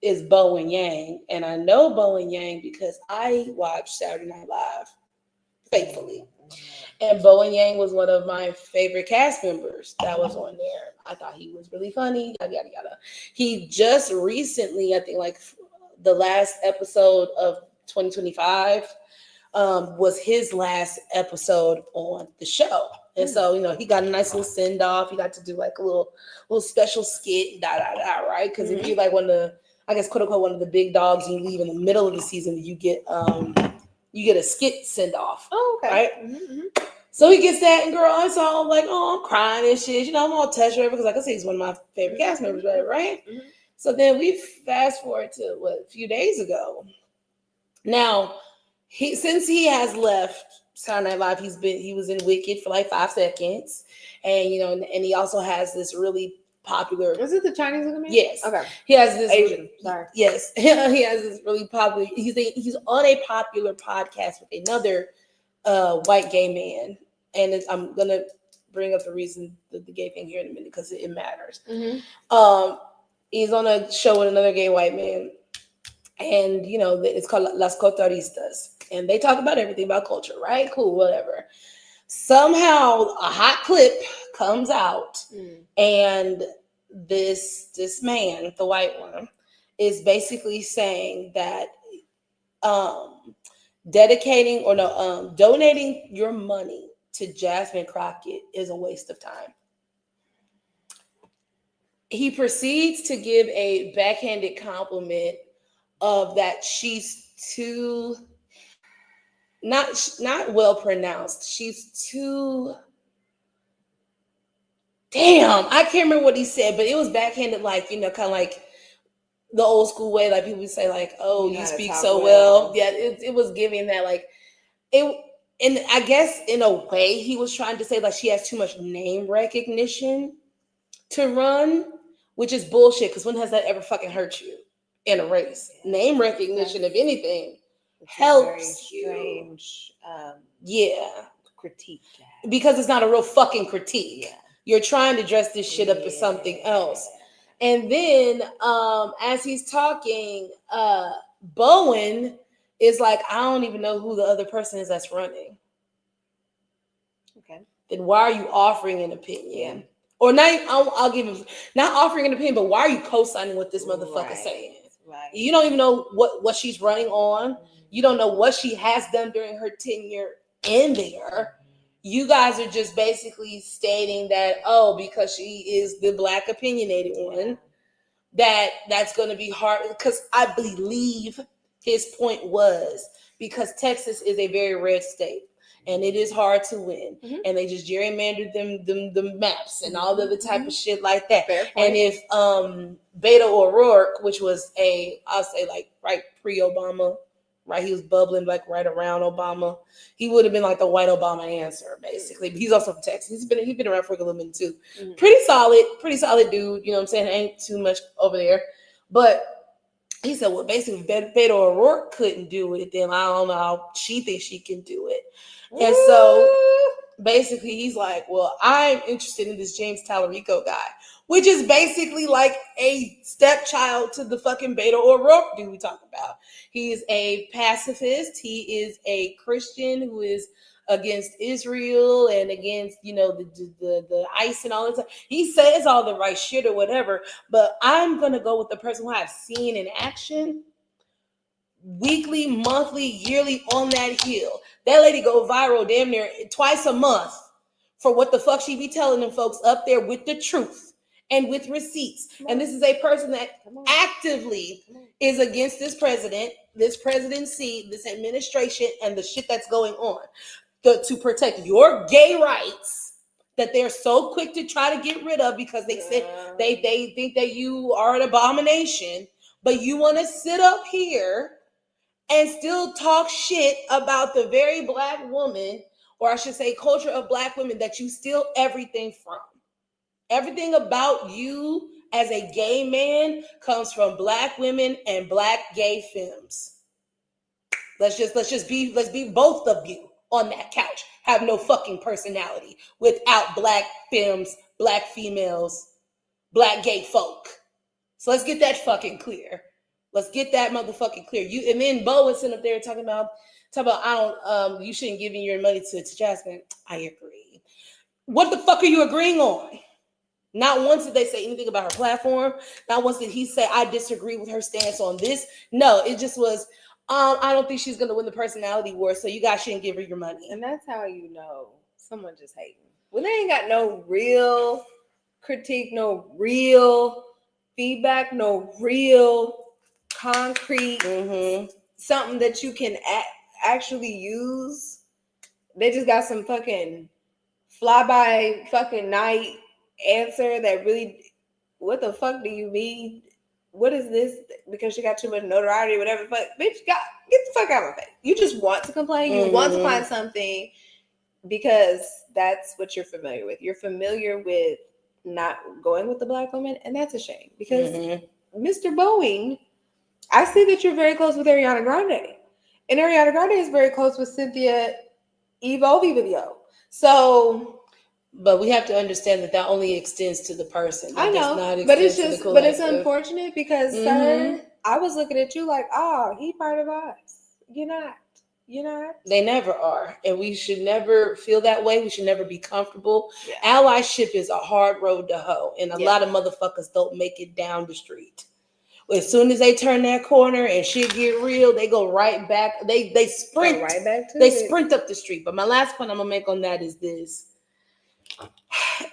is Bowen Yang, and I know Bowen Yang because I watch Saturday Night Live faithfully, and Bowen Yang was one of my favorite cast members that was on there. I thought he was really funny. Yada yada yada. He just recently, I think, like the last episode of 2025. Was his last episode on the show. And so, he got a nice little send off. He got to do like a little special skit, right? Because if you're like one of the, I guess, quote unquote, one of the big dogs, you leave in the middle of the season, you get a skit send off. Oh, okay. Right? Mm-hmm. So he gets that, and girl, I'm all like, I'm crying and shit. I'm all touched right because, like I said, he's one of my favorite cast members, right? Mm-hmm. So then we fast forward to a few days ago. Now, since he has left Saturday Night Live, he was in Wicked for like 5 seconds, and and he also has this really popular. Is it the Chinese looking man? Yes. Okay. He has this Asian. Sorry. Yes, he has this really popular. He's on a popular podcast with another white gay man, and I'm gonna bring up the reason the gay thing here in a minute because it matters. Mm-hmm. He's on a show with another gay white man. And, it's called Las Cotaristas. And they talk about everything about culture, right? Cool, whatever. Somehow a hot clip comes out. And this man, the white one, is basically saying that donating your money to Jasmine Crocket is a waste of time. He proceeds to give a backhanded compliment of that she's too not well pronounced. She's too damn. I can't remember what he said, but it was backhanded, like kind of like the old school way, like people would say, like, "Oh, you speak so well." Yeah, it was giving that like it. And I guess in a way he was trying to say like she has too much name recognition to run, which is bullshit. Because when has that ever fucking hurt you? In a race, name recognition, if anything, helps you. Strange, critique, because it's not a real fucking critique. Yeah. You're trying to dress this shit up as something else. And then, as he's talking, Bowen is like, I don't even know who the other person is that's running. Okay. Then why are you offering an opinion? Yeah. Or not? I'll give him not offering an opinion, but why are you co-signing what this motherfucker saying? Right. You don't even know what she's running on. You don't know what she has done during her tenure in there. You guys are just basically stating that, because she is the Black opinionated one, that's going to be hard. Because I believe his point was because Texas is a very red state. and it is hard to win. Mhm. And they just gerrymandered them maps and all the other type of shit like that. Fair point. And if Beto O'Rourke, which was I'll say like right pre-Obama, right, he was bubbling like right around Obama, he would have been like the white Obama answer basically. But he's also from Texas. He's been around for a little minute too. Mhm. Pretty solid dude. You know what I'm saying? Ain't too much over there, but. He said, well, basically, Beto O'Rourke couldn't do it, then I don't know how she thinks she can do it. And so basically, he's like, well, I'm interested in this James Tallarico guy, which is basically like a stepchild to the fucking Beto O'Rourke dude we talk about. He is a pacifist. He is a Christian who is against Israel and against, you know, the ICE and all that stuff. He says all the right shit or whatever, but I'm gonna go with the person who I've seen in action weekly, monthly, yearly on that hill. That lady go viral damn near twice a month for what the fuck she be telling them folks up there with the truth and with receipts. And this is a person that actively is against this president, this presidency, this administration, and the shit that's going on. To protect your gay rights that they're so quick to try to get rid of because they said they think that you are an abomination, but you want to sit up here and still talk shit about the very Black woman, or I should say culture of Black women that you steal everything from. Everything about you as a gay man comes from Black women and Black gay femmes. Let's be both of you on that couch. Have no fucking personality without Black femmes, Black females, Black gay folk. So let's get that fucking clear. Let's get that motherfucking clear. You and then Bo was sitting up there talking about I don't you shouldn't give your money to Jasmine. I agree. What the fuck are you agreeing on? Not once did they say anything about her platform. Not once did he say I disagree with her stance on this. No, it just was I don't think she's gonna win the personality war, so you guys shouldn't give her your money. And that's how you know someone just hating. When they ain't got no real critique, no real feedback, no real concrete something that you can actually use. They just got some fucking fly by fucking night answer that really, what the fuck do you mean? What is this? Because she got too much notoriety or whatever. But bitch, get the fuck out of my face. You just want to complain. You want to find something because that's what you're familiar with. You're familiar with not going with the Black woman, and that's a shame. Because Mr. Boeing, I see that you're very close with Ariana Grande. And Ariana Grande is very close with Cynthia Evovi video. So... But we have to understand that only extends to the person. I know, but it's unfortunate because, sir, I was looking at you like, oh, he part of us. You're not. They never are, and we should never feel that way. We should never be comfortable. Yeah. Allyship is a hard road to hoe, and a lot of motherfuckers don't make it down the street. As soon as they turn that corner and shit get real, they go right back. They sprint right back to it. Sprint up the street. But my last point I'm gonna make on that is this.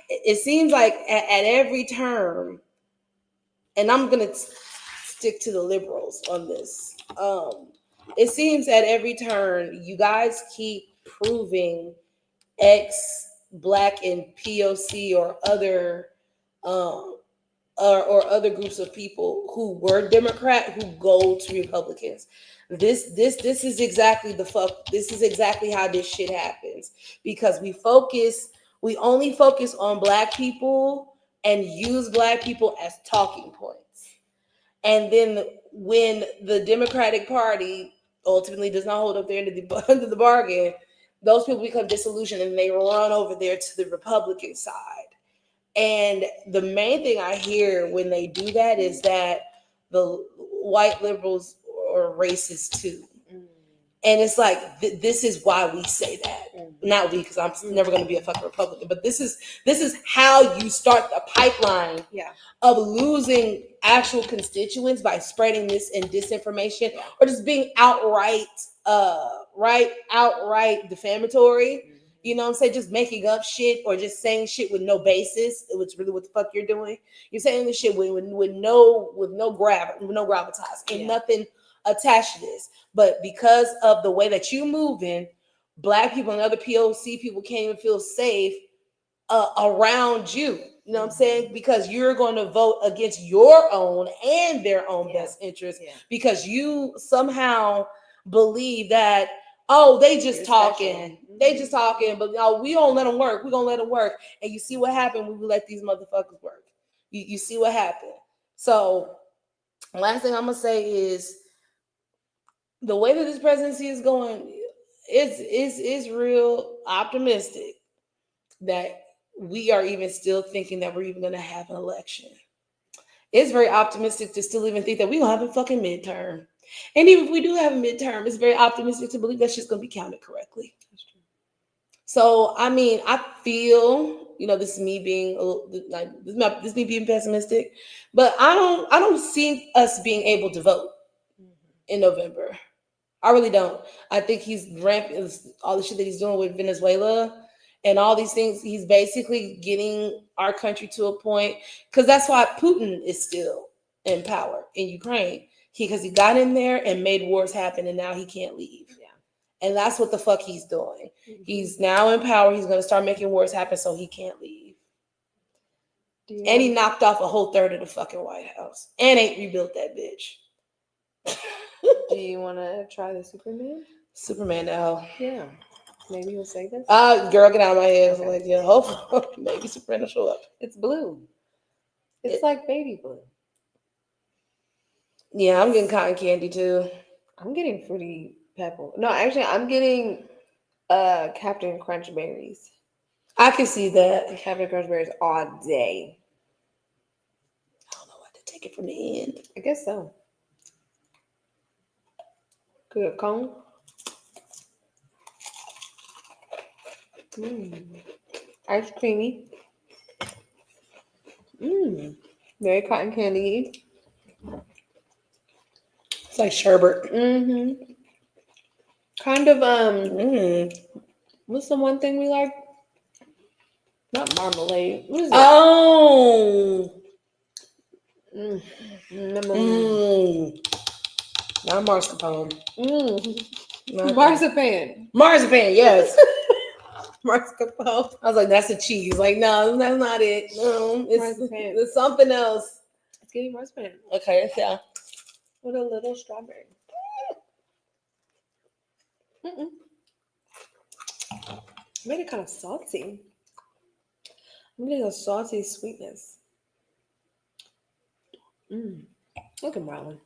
It seems like at every turn, and I'm going to stick to the liberals on this. It seems at every turn, you guys keep proving ex-Black and POC or other or other groups of people who were Democrat who go to Republicans. This is exactly this is exactly how this shit happens, because we only focus on Black people and use Black people as talking points. And then when the Democratic Party ultimately does not hold up their end of the bargain, those people become disillusioned and they run over there to the Republican side. And the main thing I hear when they do that is that the white liberals are racist too. And it's like, this is why we say that. Not we, because I'm never going to be a fucking Republican. But this is how you start the pipeline of losing actual constituents by spreading this and disinformation, or just being outright defamatory. You know what I'm saying? Just making up shit or just saying shit with no basis, which really what the fuck you're doing. You're saying this shit with no gravitas, and nothing attached to this. But because of the way that you moving, Black people and other POC people can't even feel safe around you. You know what I'm saying? Because you're going to vote against your own and their own best interest because you somehow believe that, oh, they just talking. They just talking, but no, we don't let them work. We're going to let them work. And you see what happened when we let these motherfuckers work. You see what happened. So last thing I'm going to say is the way that this presidency is going is real optimistic that we are even still thinking that we're even going to have an election. It's very optimistic to still even think that we're going to have a fucking midterm. And even if we do have a midterm, it's very optimistic to believe that shit's going to be counted correctly. That's true. So, I mean, I feel, this is me being this is me being pessimistic, but I don't see us being able to vote in November. I really don't. I think he's ramping all the shit that he's doing with Venezuela and all these things. He's basically getting our country to a point, because that's why Putin is still in power in Ukraine. Because he got in there and made wars happen, and now he can't leave. Yeah. And that's what the fuck he's doing. Mm-hmm. He's now in power. He's going to start making wars happen so he can't leave. And he knocked off a whole third of the fucking White House and ain't rebuilt that bitch. Do you want to try the Superman? Superman now. Yeah. Maybe you'll say this? Girl, get out of my head. Okay. Like, yeah, hopefully maybe Superman will show up. It's blue. It's like baby blue. Yeah, I'm getting cotton candy too. I'm getting Fruity Pebble. No, actually, I'm getting Captain Crunch Berries. I can see that. Captain Crunch Berries all day. I don't know what to take it from the end. I guess so. Good cone. Ice creamy. Very cotton candy. It's like sherbet. Kind of what's the one thing we like? Not marmalade. What is it? Oh. Not mascarpone. Marzipan. Marzipan, yes. Mascarpone. I was like, that's a cheese. Like, no, that's not it. No, it's something else. It's getting marzipan. Okay, yeah. With a little strawberry. Made it kind of salty. I'm getting a salty sweetness. Look at Marlon.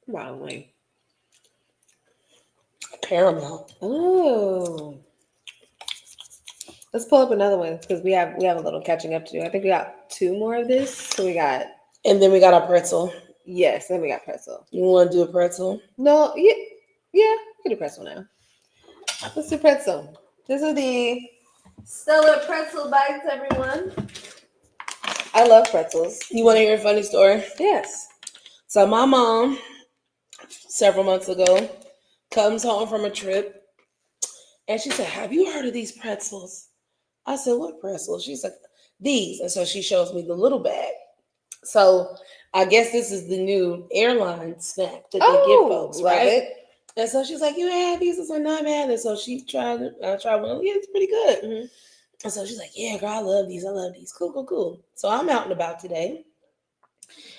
Marlon. Caramel. Oh. Let's pull up another one because we have a little catching up to do. I think we got 2 more of this. So we got. And then we got our pretzel. Yes, then we got pretzel. You want to do a pretzel? No, yeah, we can do pretzel now. Let's do pretzel. This is the Stellar Pretzel Bites, everyone. I love pretzels. You want to hear a funny story? Yes. So my mom, several months ago, comes home from a trip, and she said, "Have you heard of these pretzels?" I said, "What pretzels?" She's like, "These." And so she shows me the little bag. So I guess this is the new airline snack that they give folks, right? It. And so she's like, "You have these?" I was like, "No, I'm had it." So she tried it. I tried one. Yeah, it's pretty good. And so she's like, "Yeah, girl, I love these. I love these. Cool. So I'm out and about today.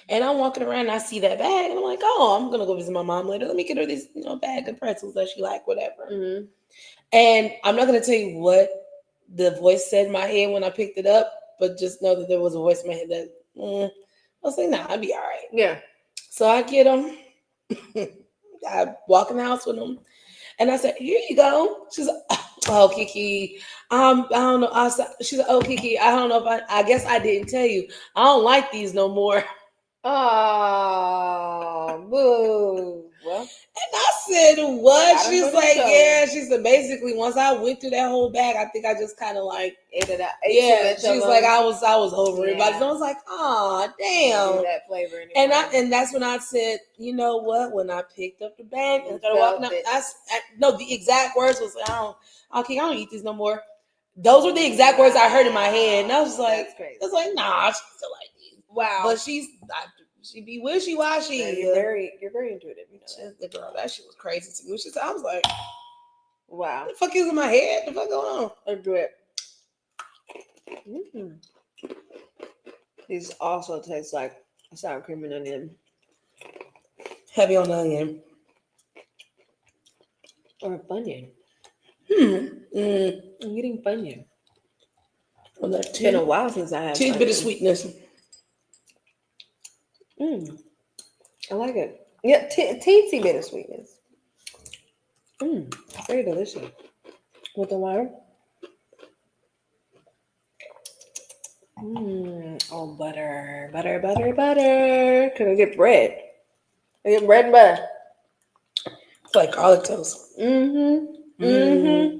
And I'm walking around and I see that bag. And I'm like, "Oh, I'm going to go visit my mom later. Let me get her this, bag of pretzels that she like, whatever." And I'm not going to tell you what the voice said in my head when I picked it up, but just know that there was a voice in my head that, I was like, "Nah, I'll be all right." Yeah. So I get them. I walk in the house with them. And I said, "Here you go." She's like, "Oh, Kiki, I don't know." She's like, "Oh, Kiki, I don't know if I guess I didn't tell you. I don't like these no more." Oh, boo. Well, and I said, "What?" She's like, "Yeah." She said, "Basically, once I went through that whole bag, I think I just kind of like ate it out. Yeah, she's like, I was over it, but I was like, "Oh, damn." That flavor anymore. And that's when I said, "You know what?" When I picked up the bag and started walking out, the exact words was, "I don't eat these no more." Those were the exact words I heard in my head, and I was like, "I was like, nah, she still like these." Wow. But she be wishy-washy. Yeah, you're very intuitive. The girl, that shit was crazy to me. I was like, Wow. The fuck is in my head? The fuck going on? A drip. These also taste like sour cream and onion. Heavy on the onion. Or Funyun. I'm I'm getting Funyun. Well, that It's been a while since I had teeny bit of sweetness. I like it. Yeah, teensy bit of sweetness. Very delicious. With the wine. Oh, butter. Butter, butter, butter. Can I get bread? I get bread and butter. It's like garlic toast.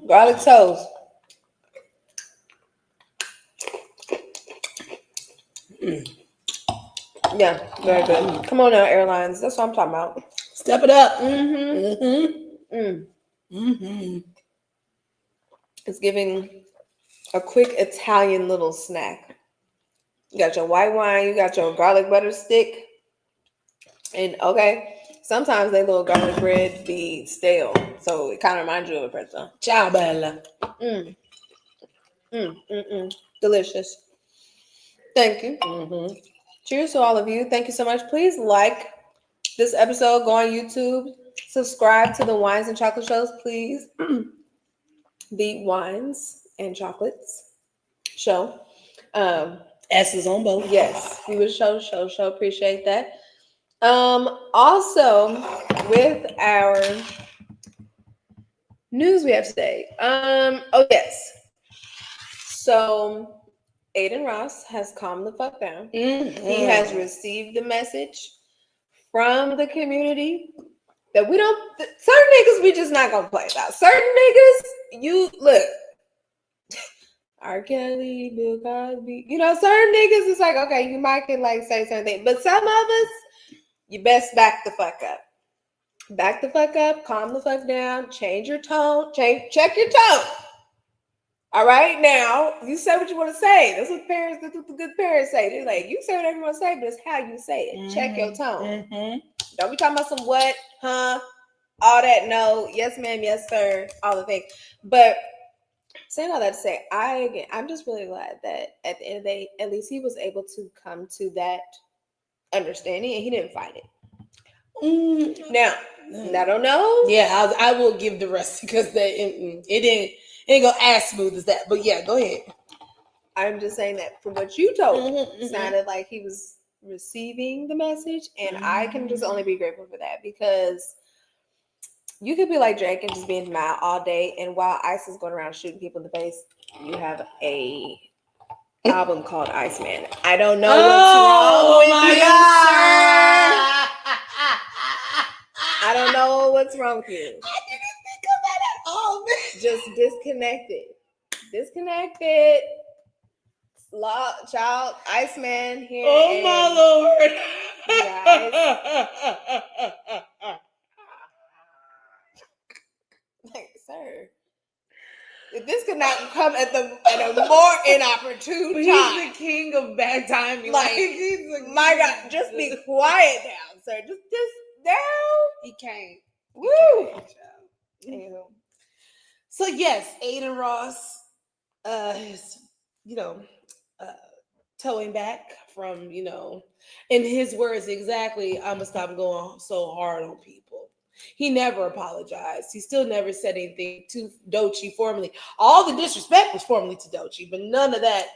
Garlic toast. Yeah, very good. Come on now, airlines. That's what I'm talking about. Step it up. It's giving a quick Italian little snack. You got your white wine, you got your garlic butter stick. And okay, sometimes they little garlic bread be stale. So it kind of reminds you of a pretzel. Ciao, Bella. Delicious. Thank you. Cheers to all of you. Thank you so much. Please like this episode. Go on YouTube. Subscribe to the Wines and Chocolate Shows, please. The Wines and Chocolates Show. S is on both. Yes, we would show. Appreciate that. Also, with our news we have today. Oh yes. So Aiden Ross has calmed the fuck down. He has received the message from the community that we don't. Certain niggas we just not gonna play about. Certain niggas, you look. R. Kelly, Bill Cosby, certain niggas, it's like, okay, you might can like say certain things, but some of us, you best back the fuck up. Back the fuck up, calm the fuck down, change your tone, check your tone. All right, now you say what you want to say. That's what the good parents say. They're like, you say whatever you want to say, but it's how you say it. Check your tone. Don't be talking about some what, huh, all that, no, yes ma'am, yes sir, all the things. But saying all that to say, I'm just really glad that at the end of the day, at least he was able to come to that understanding and he didn't fight it. Now, I don't know. Yeah, I will give the rest because it ain't go as smooth as that. But yeah, go ahead. I'm just saying that from what you told me, it sounded like he was receiving the message, and I can just only be grateful for that because you could be like Drake and just being mad all day, and while Ice is going around shooting people in the face, you have a album called Iceman. I don't know what's wrong with you, sir. I don't know what's wrong with you. I didn't think of that at all, man. Just disconnected. Child, Iceman here. Oh my Lord. Like, sir, if this could not come at a more inopportune time. He's the king of bad timing. Like my God, just be quiet now, sir. Just down. He can't. Woo. Anywho. So yes, Aiden Ross is, towing back from, in his words exactly, I'm gonna stop going so hard on people. He never apologized. He still never said anything to Doechi formally. All the disrespect was formally to Doechi, but none of that.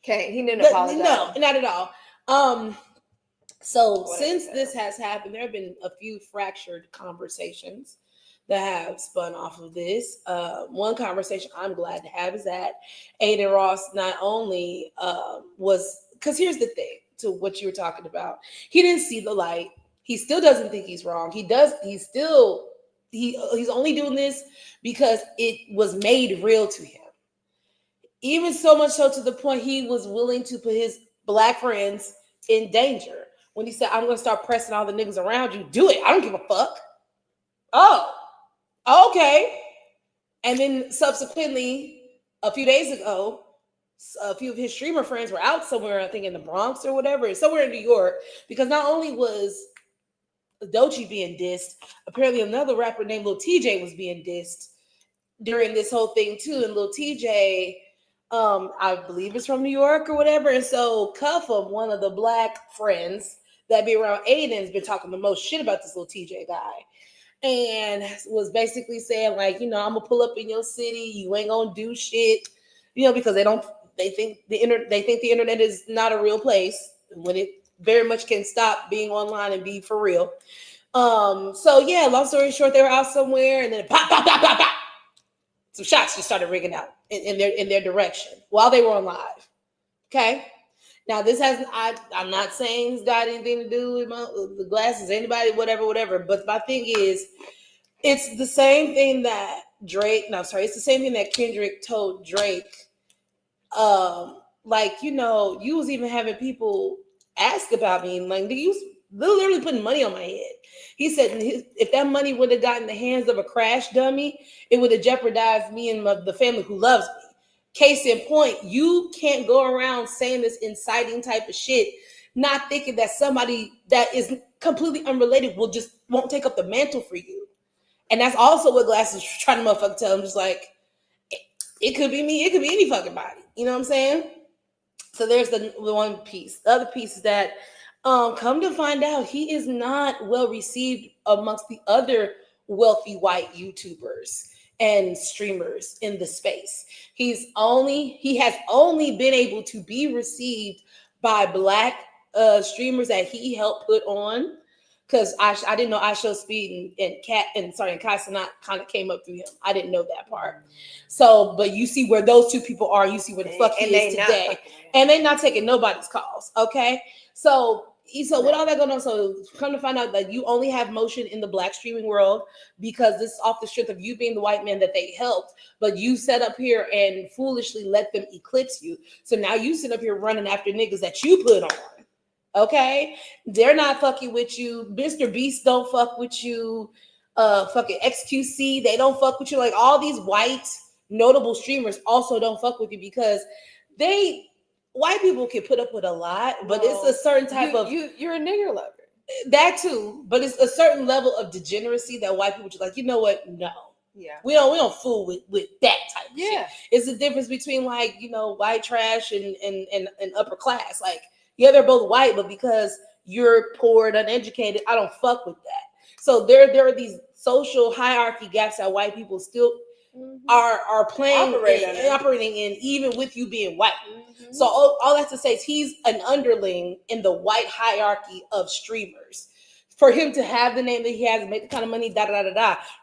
Okay, he didn't apologize. No, not at all. So since this has happened, there have been a few fractured conversations that have spun off of this. One conversation I'm glad to have is that Aiden Ross not only was, because here's the thing to what you were talking about. He didn't see the light. He still doesn't think he's wrong. He's only doing this because it was made real to him. Even so much so to the point he was willing to put his Black friends in danger. When he said, I'm going to start pressing all the niggas around you, do it. I don't give a fuck. Oh, okay. And then subsequently, a few days ago, a few of his streamer friends were out somewhere, I think in the Bronx or whatever, somewhere in New York, because not only was Doechi being dissed, apparently another rapper named Lil TJ was being dissed during this whole thing too. And little TJ, I believe it's from New York or whatever. And so Cuffham, one of the black friends that be around Aiden's, been talking the most shit about this little TJ guy. And was basically saying, like, I'm gonna pull up in your city, you ain't gonna do shit, because they think the internet is not a real place when it very much can stop being online and be for real. So yeah, long story short, they were out somewhere and then pop, pop, pop, pop, pop. Some shots just started ringing out in their direction while they were on live. Okay. Now this I'm not saying it's got anything to do with the glasses, anybody, whatever. But my thing is, it's the same thing that it's the same thing that Kendrick told Drake. You was even having people ask about me, like, you literally putting money on my head. He said if that money would have gotten in the hands of a crash dummy, it would have jeopardized me and the family who loves me. Case in point, you can't go around saying this inciting type of shit, not thinking that somebody that is completely unrelated won't take up the mantle for you. And that's also what Glass is trying to motherfucker tell him. Just like, it could be me, it could be any fucking body. You know what I'm saying? So there's the one piece. The other piece is that come to find out, he is not well received amongst the other wealthy white YouTubers and streamers in the space. He has only been able to be received by black streamers that he helped put on. Because I didn't know I Show Speed and Kai Cenat kind of came up through him. I didn't know that part. So, but you see where those two people are. You see where the fuck he is today. And they're not taking nobody's calls, okay? So with all that going on, so come to find out that you only have motion in the black streaming world because this is off the strength of you being the white man that they helped, but you set up here and foolishly let them eclipse you. So now you sit up here running after niggas that you put on. Okay, they're not fucking with you. Mr. Beast don't fuck with you. Fucking XQC, they don't fuck with you. Like, all these white notable streamers also don't fuck with you because white people can put up with a lot, but it's a certain type of you're a nigger lover. That too, but it's a certain level of degeneracy that white people just like, you know what? No. Yeah. We don't fool with that type of shit. It's the difference between white trash and upper class. Like, yeah, they're both white, but because you're poor and uneducated, I don't fuck with that. So there are these social hierarchy gaps that white people still are playing operating in, even with you being white. Mm-hmm. So all that to say is he's an underling in the white hierarchy of streamers. For him to have the name that he has and make the kind of money,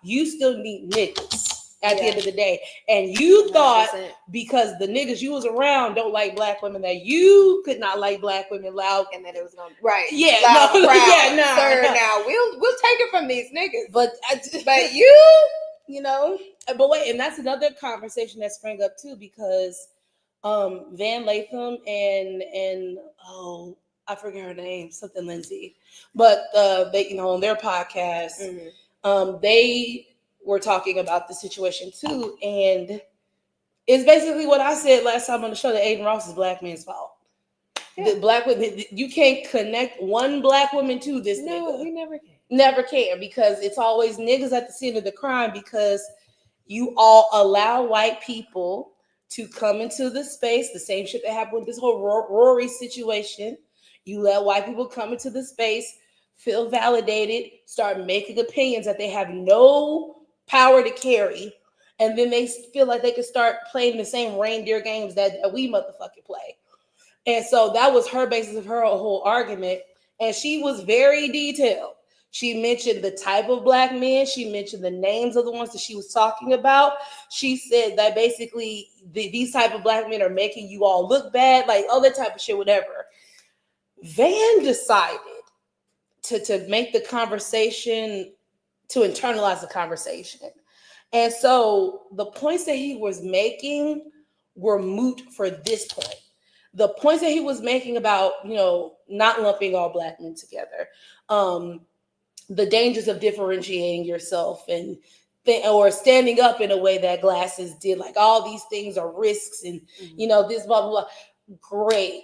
you still need niggas at the end of the day. And you 100%. Thought because the niggas you was around don't like black women, that you could not like black women loud, and that it was gonna loud, proud, now we'll take it from these niggas. But but wait, and that's another conversation that sprang up too, because Van Latham and I forget her name, something Lindsay, but they on their podcast, they were talking about the situation too, and it's basically what I said last time on the show, that Aiden Ross is black man's fault. The black women, you can't connect one black woman to this nigga. No, we never can, because it's always niggas at the scene of the crime, because you all allow white people to come into the space, the same shit that happened with this whole Rory situation. You let white people come into the space, feel validated, start making opinions that they have no power to carry, and then they feel like they can start playing the same reindeer games that we motherfucking play. And so that was her basis of her whole argument, and she was very detailed. She mentioned the type of black men. She mentioned the names of the ones that she was talking about. She said that basically these type of black men are making you all look bad, like all that type of shit, whatever. Van decided to make the conversation, to internalize the conversation. And so the points that he was making were moot for this point. The points that he was making about, not lumping all black men together, the dangers of differentiating yourself or standing up in a way that Glasses did, like all these things are risks and, this blah, blah, blah. Great.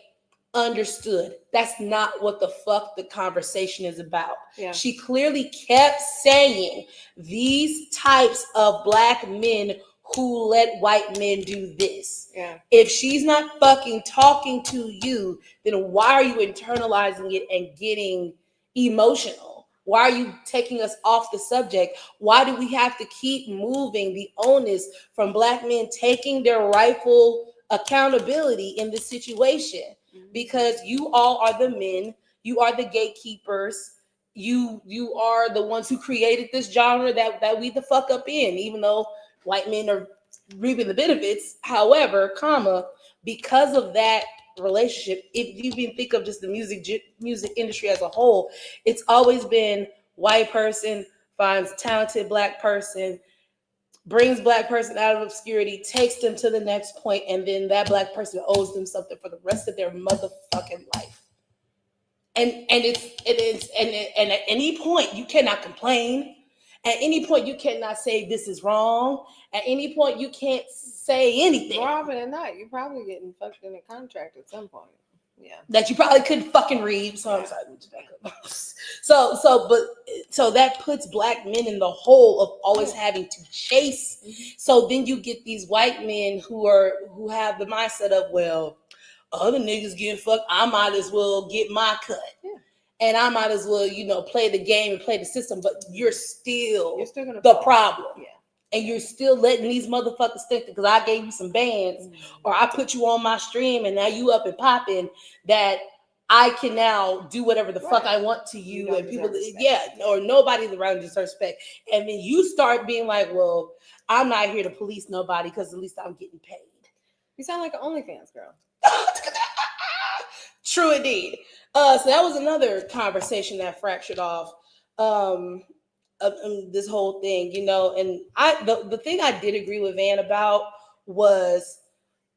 Understood. That's not what the fuck the conversation is about. Yeah. She clearly kept saying these types of black men who let white men do this. Yeah. If she's not fucking talking to you, then why are you internalizing it and getting emotional? Why are you taking us off the subject? Why do we have to keep moving the onus from Black men taking their rightful accountability in this situation? Because you all are the men, you are the gatekeepers, you are the ones who created this genre that we the fuck up in, even though white men are reaping the benefits. However, because of that relationship, if you even think of just the music industry as a whole, it's always been white person finds talented Black person, brings Black person out of obscurity, takes them to the next point, and then that Black person owes them something for the rest of their motherfucking life. And at any point you cannot complain. At any point you cannot say this is wrong. At any point you can't say anything. More often than not, you're probably getting fucked in a contract at some point. Yeah. That you probably couldn't fucking read. So I'm sorry. So that puts Black men in the hole of always having to chase. So then you get these white men who have the mindset of, well, other niggas getting fucked, I might as well get my cut. Yeah. And I might as well, play the game and play the system, but you're still gonna the fall. problem. Yeah. And you're still letting these motherfuckers think that because I gave you some bands or I put you on my stream and now you up and popping that I can now do whatever the fuck I want to you and people, or nobody around deserves respect. And then you start being like, well, I'm not here to police nobody because at least I'm getting paid. You sound like an OnlyFans girl. True indeed. So that was another conversation that fractured off this whole thing, and the thing I did agree with Van about was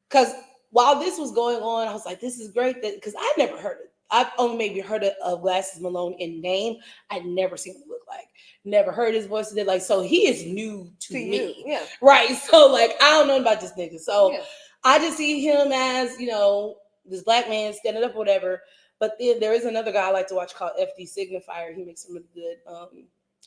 because while this was going on, I was like, this is great because I'd never heard it. I've only maybe heard of Glasses Malone in name. I'd never seen what he looked like. Never heard his voice. So he is new to me. You. Yeah. Right. So I don't know about this nigga. So I just see him as, this Black man standing up or whatever. But then there is another guy I like to watch called FD Signifier. He makes some really good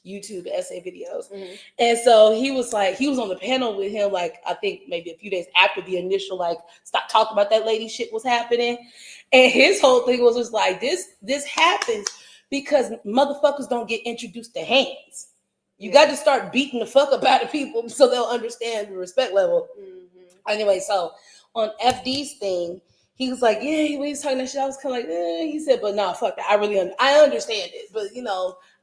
YouTube essay videos. And so he was on the panel with him, I think maybe a few days after the initial, stop talking about that lady shit was happening. And his whole thing was just this happens because motherfuckers don't get introduced to hands. You got to start beating the fuck up out of people so they'll understand the respect level. Anyway, so on FD's thing, he was like, yeah, when he was talking that shit, I was kind of like, he said, but nah, fuck that. I understand it, but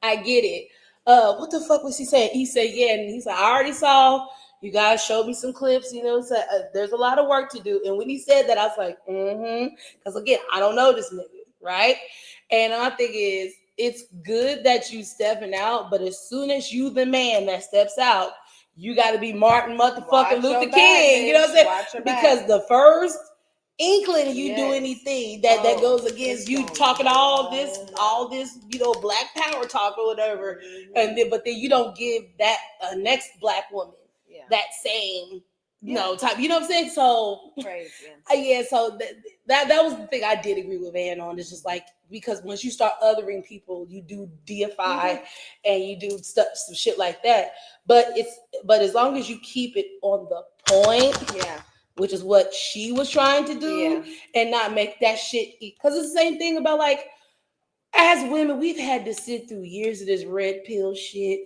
I get it. What the fuck was he saying? He said, yeah, and he's like, I already saw, you guys showed me some clips, so, there's a lot of work to do. And when he said that, I was like, because again, I don't know this nigga, right? And I think it's good that you stepping out, but as soon as you the man that steps out, you got to be Martin motherfucking Luther King, you know what I'm saying? Because the first inkling you do anything that goes against you talking all this Black power talk or whatever, and then you don't give that next Black woman that same type, you know what I'm saying? So crazy. So that was the thing I did agree with Van on. It's just because once you start othering people, you do deify and you do some shit like that. But as long as you keep it on the point, which is what she was trying to do, and not make that shit, because it's the same thing about as women, we've had to sit through years of this red pill shit,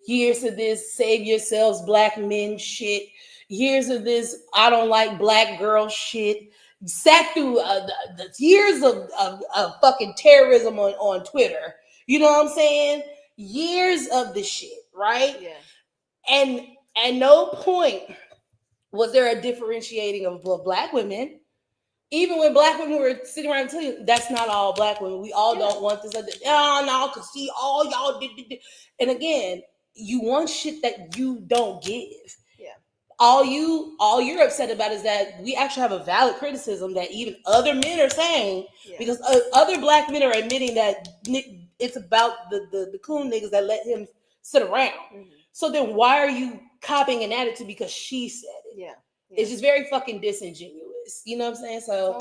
years of this save yourselves Black men shit, years of this I don't like Black girl shit, sat through the years of fucking terrorism on Twitter, you know what I'm saying? Years of the shit, right? And at no point was there a differentiating of Black women. Even when Black women were sitting around telling you, that's not all Black women. We all don't want this. No, because see, all y'all did. And again, you want shit that you don't give. All you're upset about is that we actually have a valid criticism that even other men are saying, because other Black men are admitting that it's about the coon niggas that let him sit around. So then why are you copying an attitude because she said it? It's just very fucking disingenuous. You know what I'm saying? So,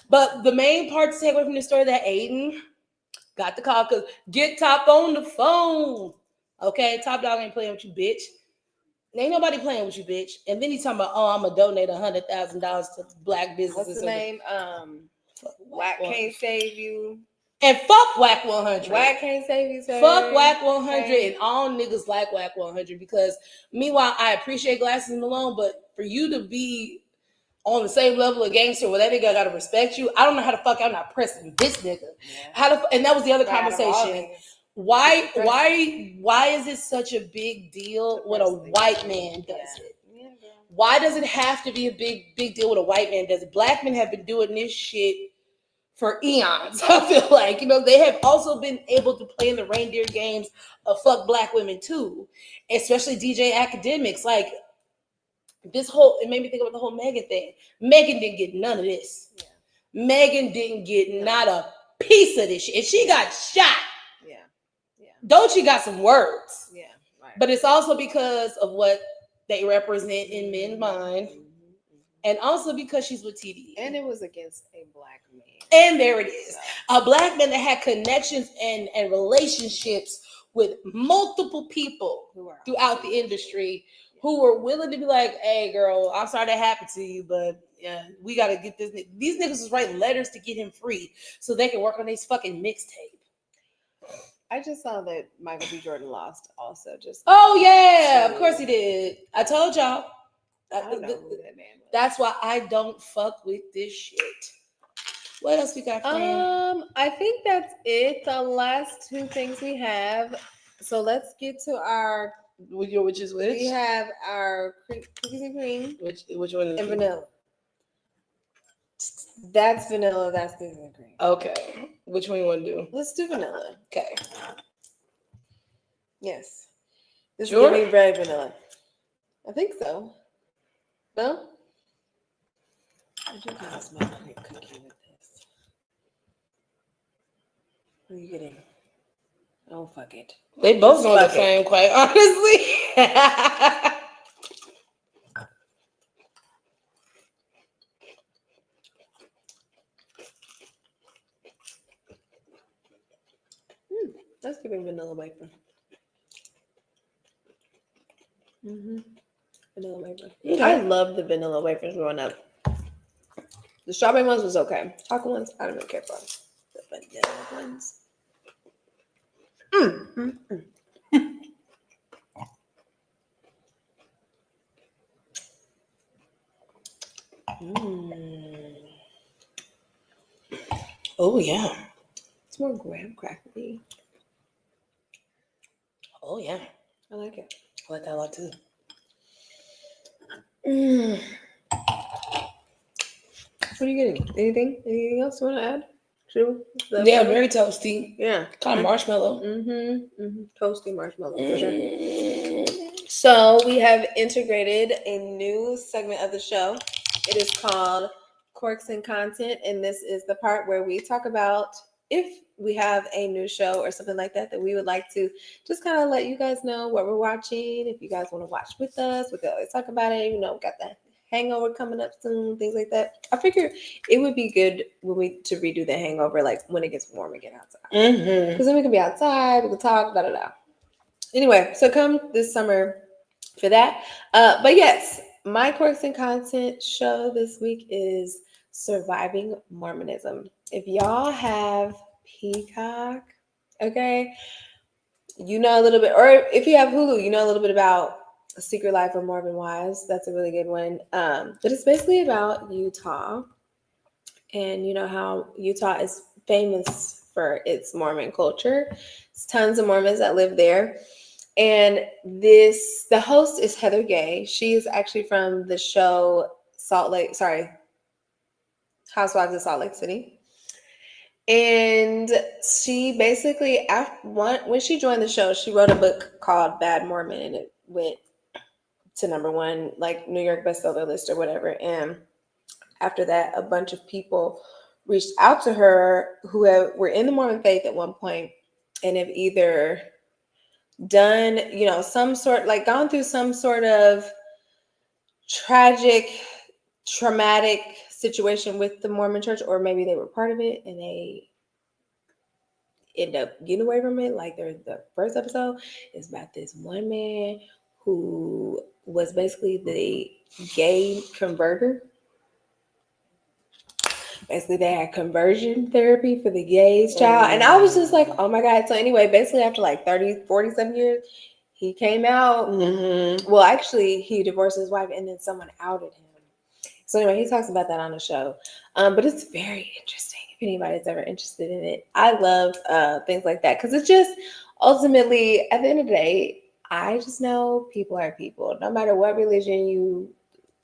but the main part to take away from the story that Aiden got the call, because get Top on the phone. Okay, Top Dog ain't playing with you, bitch. Ain't nobody playing with you, bitch. And then he talking about, oh, I'm gonna donate $100,000 to black businesses. What's the name? Whack can't save you. And fuck Whack 100. Whack can't save you, sir. Fuck Whack 100 and all niggas like Whack 100 because meanwhile, I appreciate Glasses Malone, but for you to be on the same level of gangster where that nigga gotta respect you, I don't know how the fuck I'm not pressing this nigga. Yeah. And that was the other conversation. Why is it such a big deal when a white man does it? Yeah, why does it have to be a big deal when a white man does it? Black men have been doing this shit for eons. I feel like, they have also been able to play in the reindeer games of fuck black women too, especially DJ Academics. Like it made me think about the whole Megan thing. Megan didn't get none of this. Yeah. Megan didn't get not a piece of this shit. And she got shot. Yeah. Doechi got some words. Yeah. Right. But it's also because of what they represent in men's mind. And also because she's with TDE. And it was against a black man. And there it is. A black man that had connections and relationships with multiple people throughout the industry who were willing to be like, hey, girl, I'm sorry that happened to you, but yeah, we got to get this. These niggas was writing letters to get him free so they can work on his fucking mixtape. I just saw that Michael B. Jordan lost also. Oh, yeah. Of course he did. I told y'all. I don't know who that man was. That's why I don't fuck with this shit. What else we got, friend? I think that's it. The last two things we have. So let's get to our... Which is which? We have our cookies and cream. Which one is and vanilla. That's vanilla. That's cookies and cream. Okay. Which one you want to do? Let's do vanilla. Okay. Yes. This is giving very vanilla. I think so. No? I do kind of smell cream cookie with this. What are you getting? Oh, fuck it. They both know the same, quite honestly. Let's give it vanilla wafer. Vanilla wafer. Okay. I love the vanilla wafers growing up. The strawberry ones was okay. Chocolate ones, I don't really care for. The vanilla ones. Oh, yeah. It's more graham crackly. Oh, yeah. I like it. I like that a lot, too. What are you getting? Anything else you want to add? Yeah, very toasty. Yeah. Kind of marshmallow. Toasty marshmallow, for sure. So we have integrated a new segment of the show. It is called Quirks and Content, and this is the part where we talk about if we have a new show or something like that we would like to just kind of let you guys know what we're watching. If you guys want to watch with us, we can always talk about it. We got that Hangover coming up soon, things like that. I figure it would be good to redo the Hangover, like when it gets warm and get outside. Because then we can be outside, we can talk, Anyway, so come this summer for that. But yes, my Quirks and Content show this week is Surviving Mormonism. If y'all have Peacock, okay, you know a little bit, or if you have Hulu, you know a little bit about A Secret Life of Mormon Wives. That's a really good one. But it's basically about Utah. And you know how Utah is famous for its Mormon culture. There's tons of Mormons that live there. And the host is Heather Gay. She is actually from the show Housewives of Salt Lake City. And she basically, when she joined the show, she wrote a book called Bad Mormon, and it went to #1, like New York bestseller list or whatever. And after that, a bunch of people reached out to her who were in the Mormon faith at one point and have either done, gone through some sort of traumatic situation with the Mormon church, or maybe they were part of it and they end up getting away from it. Like the first episode is about this one man who was basically the gay converter. Basically, they had conversion therapy for the gays child. And I was just like, oh my God. So anyway, basically after like 30, 40 some years, he came out. Mm-hmm. Well, actually, he divorced his wife and then someone outed him. So anyway, he talks about that on the show. But it's very interesting if anybody's ever interested in it. I love things like that because it's just ultimately, at the end of the day, I just know people are people. No matter what religion you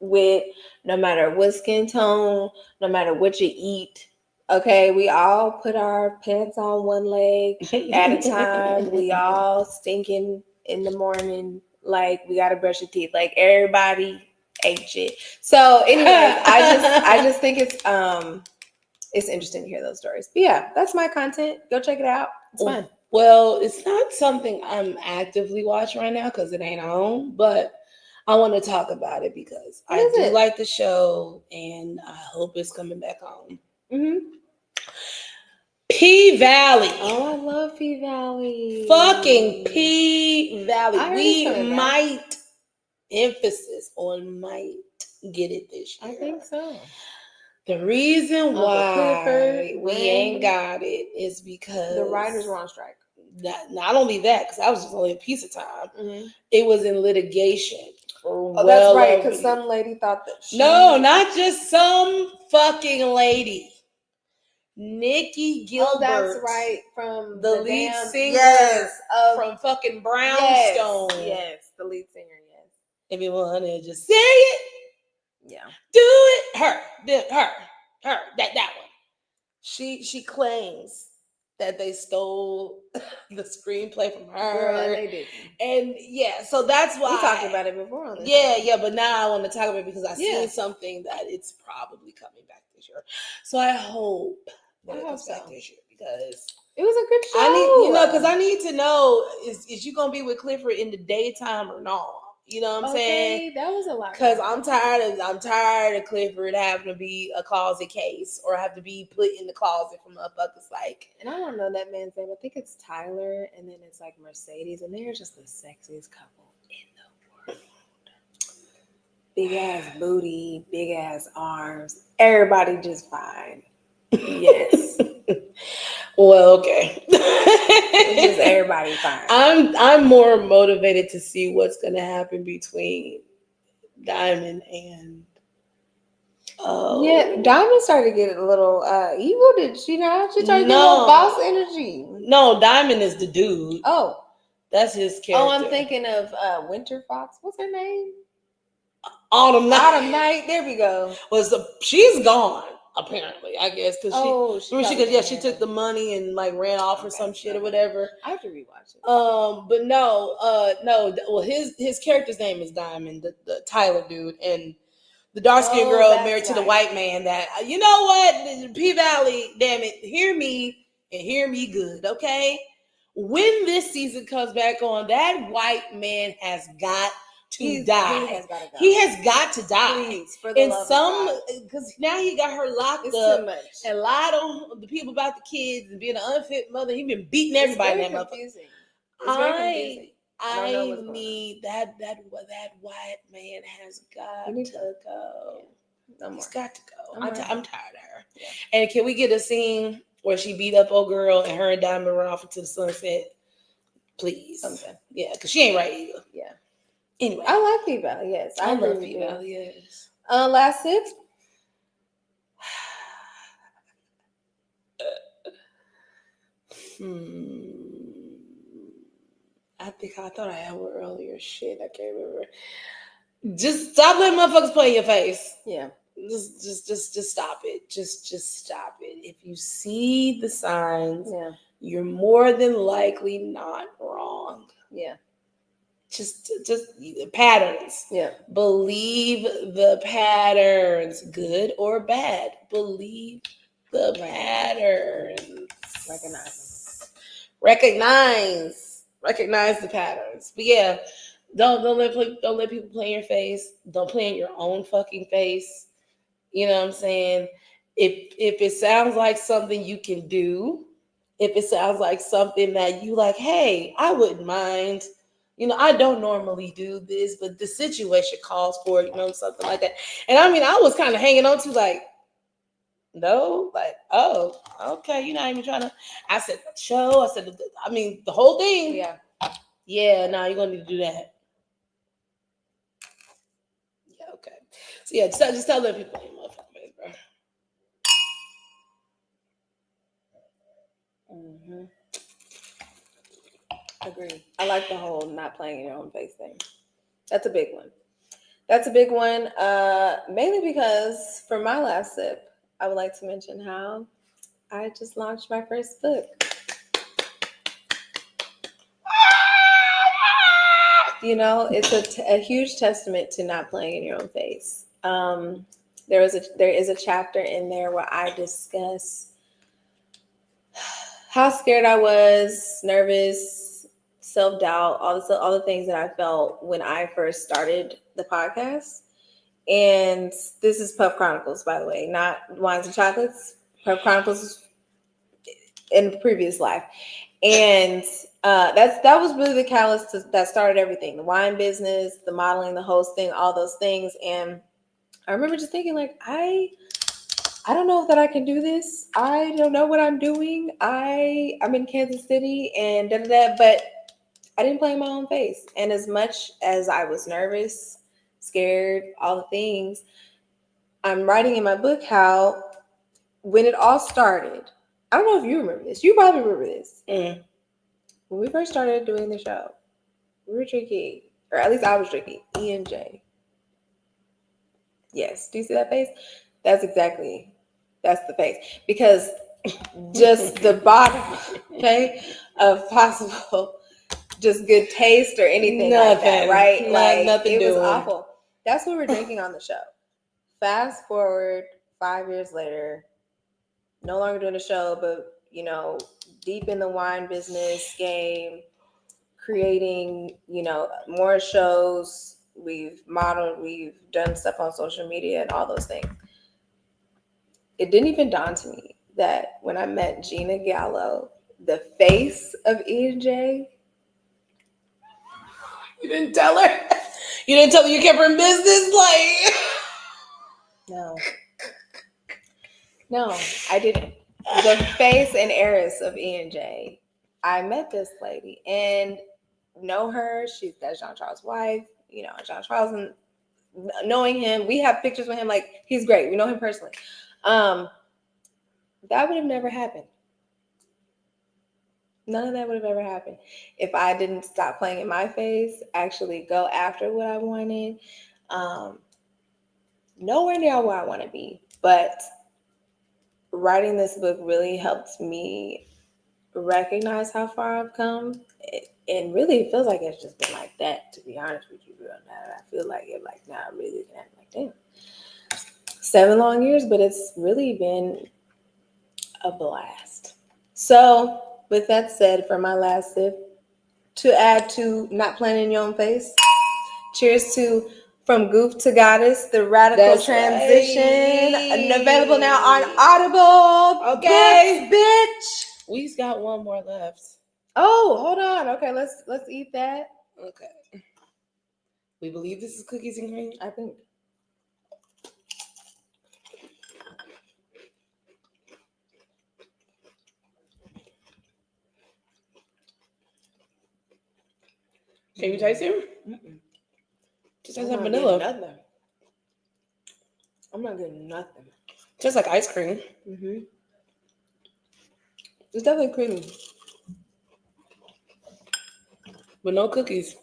with, no matter what skin tone, no matter what you eat. Okay, we all put our pants on one leg at a time. We all stinking in the morning. Like we gotta brush your teeth. Like everybody ate shit. So, anyways, I just think it's interesting to hear those stories. But yeah, that's my content. Go check it out. It's fun. Well, it's not something I'm actively watching right now because it ain't on, but I want to talk about it because What I is do it? like the show and I hope it's coming back on. Mm-hmm. P Valley. Oh, I love P Valley. Fucking P Valley. I heard We it's coming back. might, emphasis on might, get it this year. I think so. The reason Uncle why Clifford, we ain't got it is because the writers were on strike. Not only that, because that was just only a piece of time. Mm-hmm. It was in litigation for Oh, well that's right. over Because some lady thought that she... No, not just some fucking lady. Nikki Gilbert. Oh, that's right. From the lead singer yes, from fucking Brownstone. Yes, the lead singer. Yes. If you want to just say it, Yeah. do it. Her, that one. She claims that they stole the screenplay from her. Girl, they did. And yeah, so that's why we talked about it before on this. Yeah, but now I want to talk about it because I seen something that it's probably coming back this year. So I hope that it comes back this year because it was a good show. I need to know is you gonna be with Clifford in the daytime or not? You know what I'm saying? That was a lot. Because I'm tired of Clifford having to be a closet case or have to be put in the closet for motherfuckers like. And I don't know that man's name. I think it's Tyler, and then it's like Mercedes, and they're just the sexiest couple in the world. Big ass booty, big ass arms. Everybody just fine. Yes. Well, okay. It's just everybody fine. I'm more motivated to see what's gonna happen between Diamond and Diamond started to get a little evil, did she not? She started to get a little boss energy. No, Diamond is the dude. Oh. That's his character. Oh, I'm thinking of Winter Fox. What's her name? Autumn Night. Autumn Night. There we go. She's gone. Apparently, I guess because she took the money and like ran off or some shit or whatever. I have to rewatch it. But no. Well, his character's name is Diamond, the Tyler dude, and the dark skinned girl married to the white man. That you know what, P Valley, damn it, hear me and hear me good, okay? When this season comes back on, that white man has got to die. He has got to die. Please, for the love of God. Because now he got her locked up too much. And lied on the people about the kids and being an unfit mother. He been beating everybody in that motherfucker. I need that white man has got to go. He's got to go. I'm tired of her. Yeah. And can we get a scene where she beat up old girl and her and Diamond run off into the sunset? Please. Something. Yeah, because she ain't right either. Yeah. Anyway, I like P-Valley, yes. I love P-Valley, yes. Last sip. I thought I had one earlier. Shit, I can't remember. Just stop letting motherfuckers play in your face. Yeah. Just stop it. Just stop it. If you see the signs, you're more than likely not wrong. Yeah. Just patterns. Yeah. Believe the patterns, good or bad. Believe the patterns. Recognize the patterns. But yeah, don't let people play in your face. Don't play in your own fucking face. You know what I'm saying? If it sounds like something you can do, if it sounds like something that you like, hey, I wouldn't mind You know, I don't normally do this, but the situation calls for it, you know, something like that. And I mean, I was kind of hanging on to like, no, like, oh, okay, you're not even trying to. I said, show. I said, I mean, the whole thing. Yeah. Yeah, no, you're going to need to do that. Yeah, okay. So, yeah, just tell them people, bro. Mm-hmm. Agreed. I like the whole not playing in your own face thing. That's a big one. That's a big one. Mainly because for my last sip, I would like to mention how I just launched my first book. You know, it's a huge testament to not playing in your own face. There is a chapter in there where I discuss how scared I was, nervous, self-doubt, all the things that I felt when I first started the podcast. And this is Puff Chronicles, by the way, not Wines and Chocolates. Puff Chronicles in the previous life. And that was really the catalyst that started everything. The wine business, the modeling, the hosting, all those things. And I remember just thinking like, I don't know that I can do this. I don't know what I'm doing. I'm in Kansas City and but I didn't play in my own face. And as much as I was nervous, scared, all the things, I'm writing in my book how when it all started, I don't know if you remember this. You probably remember this. Mm. When we first started doing the show, we were drinking, or at least I was drinking, E&J. Yes. Do you see that face? That's the face. Because just the bottom, okay, of possible just good taste or anything like that, right? Nothing it was doing. awful. That's what we're drinking on the show. Fast forward 5 years later, no longer doing the show, but you know, deep in the wine business game, creating, you know, more shows. We've modeled, we've done stuff on social media and all those things. It didn't even dawn to me that when I met Gina Gallo, the face of E&J. You didn't tell her? You didn't tell her you kept her in business? Like, No, I didn't. The face and heiress of E&J. I met this lady and know her. That's Jean Charles' wife. You know, Jean Charles, and knowing him, we have pictures with him. Like, he's great. We know him personally. That would have never happened. None of that would have ever happened if I didn't stop playing in my face, actually go after what I wanted. Nowhere near where I want to be, but writing this book really helped me recognize how far I've come. And really, it feels like it's just been like that, to be honest with you, girl. Now that I feel like it, like now I really looking at it like, damn. 7 long years, but it's really been a blast. So, with that said, for my last sip, to add to not playing in your own face, cheers to From Goof to Goddess, the radical transition, and available now on Audible. Okay. Books, bitch. We've got one more left. Oh, hold on. Okay, let's eat that. Okay. We believe this is cookies and cream? I think. Can you taste it? Mm-mm. Just tastes like vanilla. Nothing. I'm not getting nothing. Just like ice cream. Mm-hmm. It's definitely creamy. But no cookies.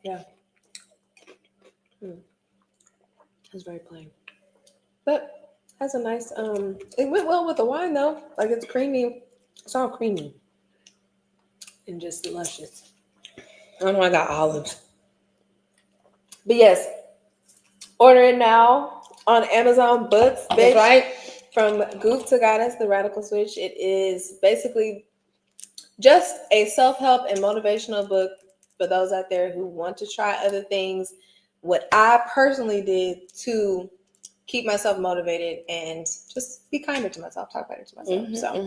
Yeah. It's very plain. But has a nice, it went well with the wine though. Like, it's creamy. It's all creamy. And just luscious. I know I got olives. But yes, order it now on Amazon Books. Bitch. That's right. From Goof to Goddess, the Radical Switch. It is basically just a self-help and motivational book for those out there who want to try other things. What I personally did to keep myself motivated and just be kinder to myself, talk better to myself.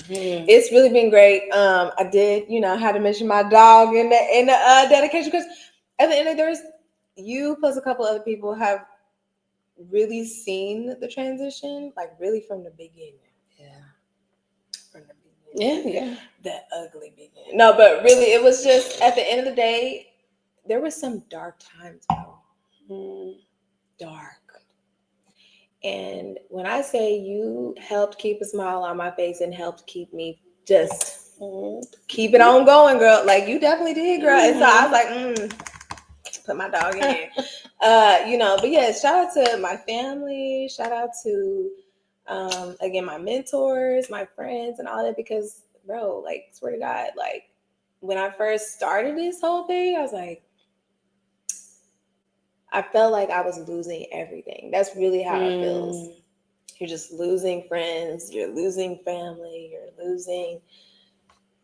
It's really been great. I did, had to mention my dog in the dedication, because at the end of there's you plus a couple other people have really seen the transition, like really from the beginning. From the beginning. That ugly beginning. No, but really, it was just at the end of the day, there was some dark times, bro. Dark. And when I say you helped keep a smile on my face and helped keep me just keep it on going, girl. Like, you definitely did, girl. And so I was like, put my dog in there. But yeah, shout out to my family. Shout out to, again, my mentors, my friends, and all that. Because, bro, like, swear to God, like, when I first started this whole thing, I was like, I felt like I was losing everything. That's really how it feels. You're just losing friends. You're losing family. You're losing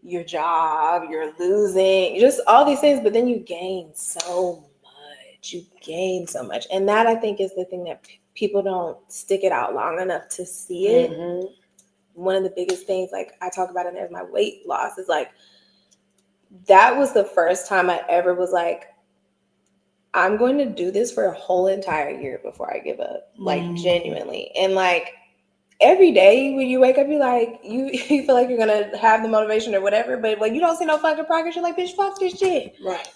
your job. You're losing just all these things. But then you gain so much. You gain so much. And that, I think, is the thing that people don't stick it out long enough to see it. One of the biggest things, like I talk about it as my weight loss, is like, that was the first time I ever was like, I'm going to do this for a whole entire year before I give up, like genuinely. And like every day when you wake up, you're like, you feel like you're going to have the motivation or whatever. But when you don't see no fucking progress, you're like, bitch, fuck this shit. Right.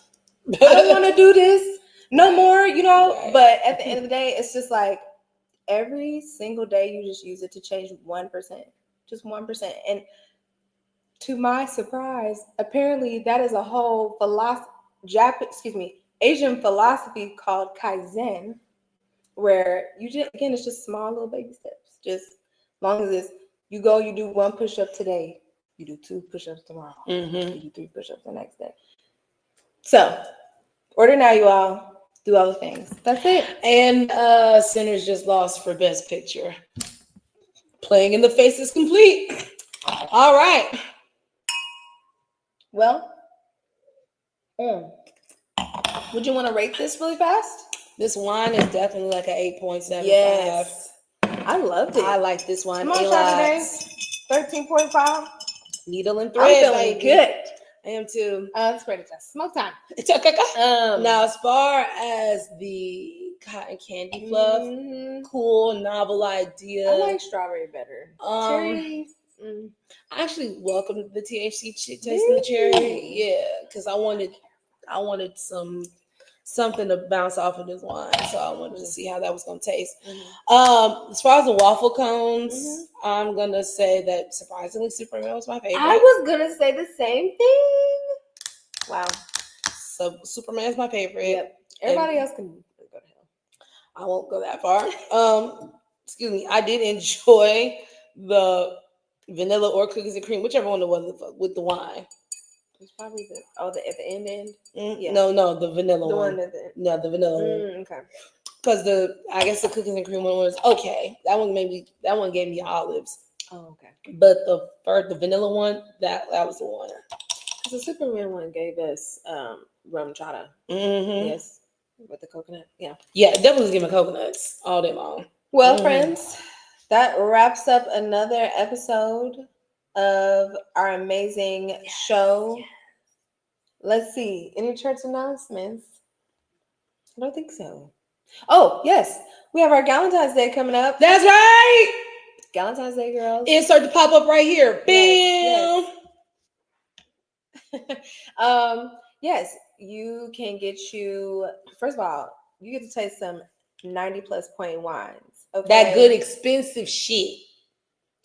I don't want to do this no more, Right. But at the end of the day, it's just like every single day you just use it to change 1%, just 1%. And to my surprise, apparently that is a whole Asian philosophy called Kaizen, where it's just small little baby steps. Just as long as you do 1 push-up today, you do 2 push-ups tomorrow, you do 3 push-ups the next day. So, order now, you all. Do all the things. That's it. And Sinners just lost for Best Picture. Playing in the Face is complete. All right. Well, would you want to rate this really fast? This wine is definitely like an 8.75. Yes. I loved it. I like this wine. Come on, Chardonnay. 13.5. Needle and thread. I'm feeling good. I am too. It's ready to smoke time. Now, as far as the cotton candy fluff, cool, novel idea. I like strawberry better. Cherry. I actually welcomed the THC taste in the cherry. Yeah, because I wanted something to bounce off of this wine, so I wanted to see how that was going to taste. As far as the waffle cones, I'm going to say that surprisingly Superman was my favorite. I was going to say the same thing. Wow. So Superman's my favorite. Yep. Everybody else can go to hell. I won't go that far. Excuse me. I did enjoy the vanilla or cookies and cream, whichever one it was with the wine. It's probably at the end. Yeah. No, the vanilla one. The vanilla one. Okay. Because I guess the cookies and cream one was okay. That one gave me olives. Oh, okay. But the vanilla one, that was the one. The Superman one gave us rum chata. Yes. With the coconut. Yeah. Yeah, definitely giving coconuts all day long. Well, friends, that wraps up another episode of our amazing show. Yes. Let's see. Any church announcements? I don't think so. Oh, yes. We have our Valentine's Day coming up. That's right. Valentine's Day, girls. Insert to pop up right here. Bam. Yes. Yes, you can first of all, you get to taste some 90 plus point wines. Okay. That good expensive shit.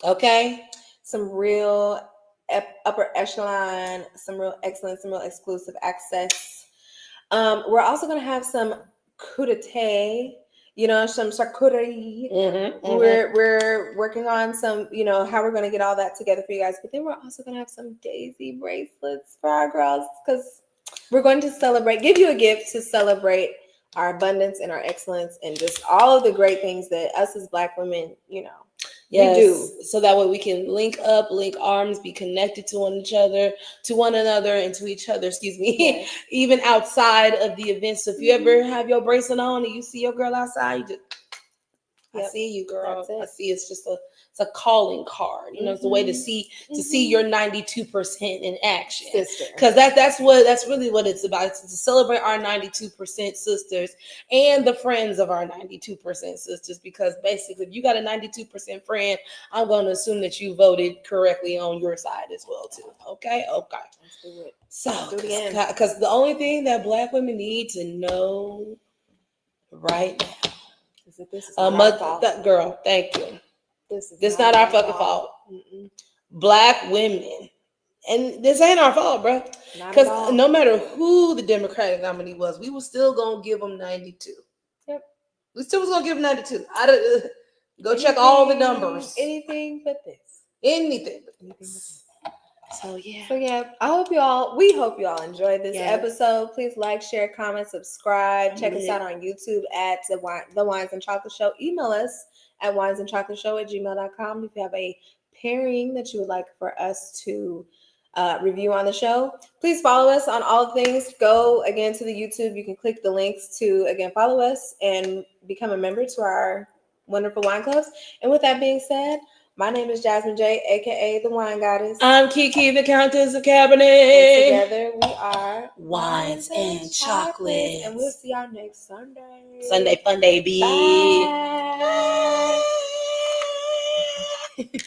Okay. Some real upper echelon, some real excellent, some real exclusive access. We're also going to have some crudité, some charcuterie. We're working on some, how we're going to get all that together for you guys. But then we're also going to have some daisy bracelets for our girls, because we're going to give you a gift to celebrate our abundance and our excellence and just all of the great things that us as Black women, yes, we do. So that way we can link up, link arms, be connected to one another, and to each other, yes. Even outside of the event. So if you ever have your bracelet on and you see your girl outside, you just I see you, girl. That's it. I see it's a calling card. You know, it's a way to see your 92% in action. Sister. Because that's really what it's about. It's to celebrate our 92% sisters and the friends of our 92% sisters. Because basically, if you got a 92% friend, I'm going to assume that you voted correctly on your side as well too. Okay. Let's do it. So, do it again. because the only thing that Black women need to know right now is that this is not our fault. Girl, thank you. This is not our fucking fault. Black women, and this ain't our fault, bro. Because no matter who the Democratic nominee was, we were still gonna give them 92. Yep. We still was gonna give them 92. Check all the numbers. Anything but this. Anything but this. So yeah. We hope you all enjoyed this episode. Please like, share, comment, subscribe. Check us out on YouTube at the Wines and Chocolate Show. Email us at winesandchocolateshow@gmail.com if you have a pairing that you would like for us to review on the show. Please follow us on all things. Go again to the YouTube. You can click the links to again follow us and become a member to our wonderful wine clubs. And with that being said, my name is Jasmine J, aka the Wine Goddess. I'm Kiki, the Countess of Cabernet. And together we are Wines and Chocolate. And we'll see y'all next Sunday. Sunday fun day, B. Bye.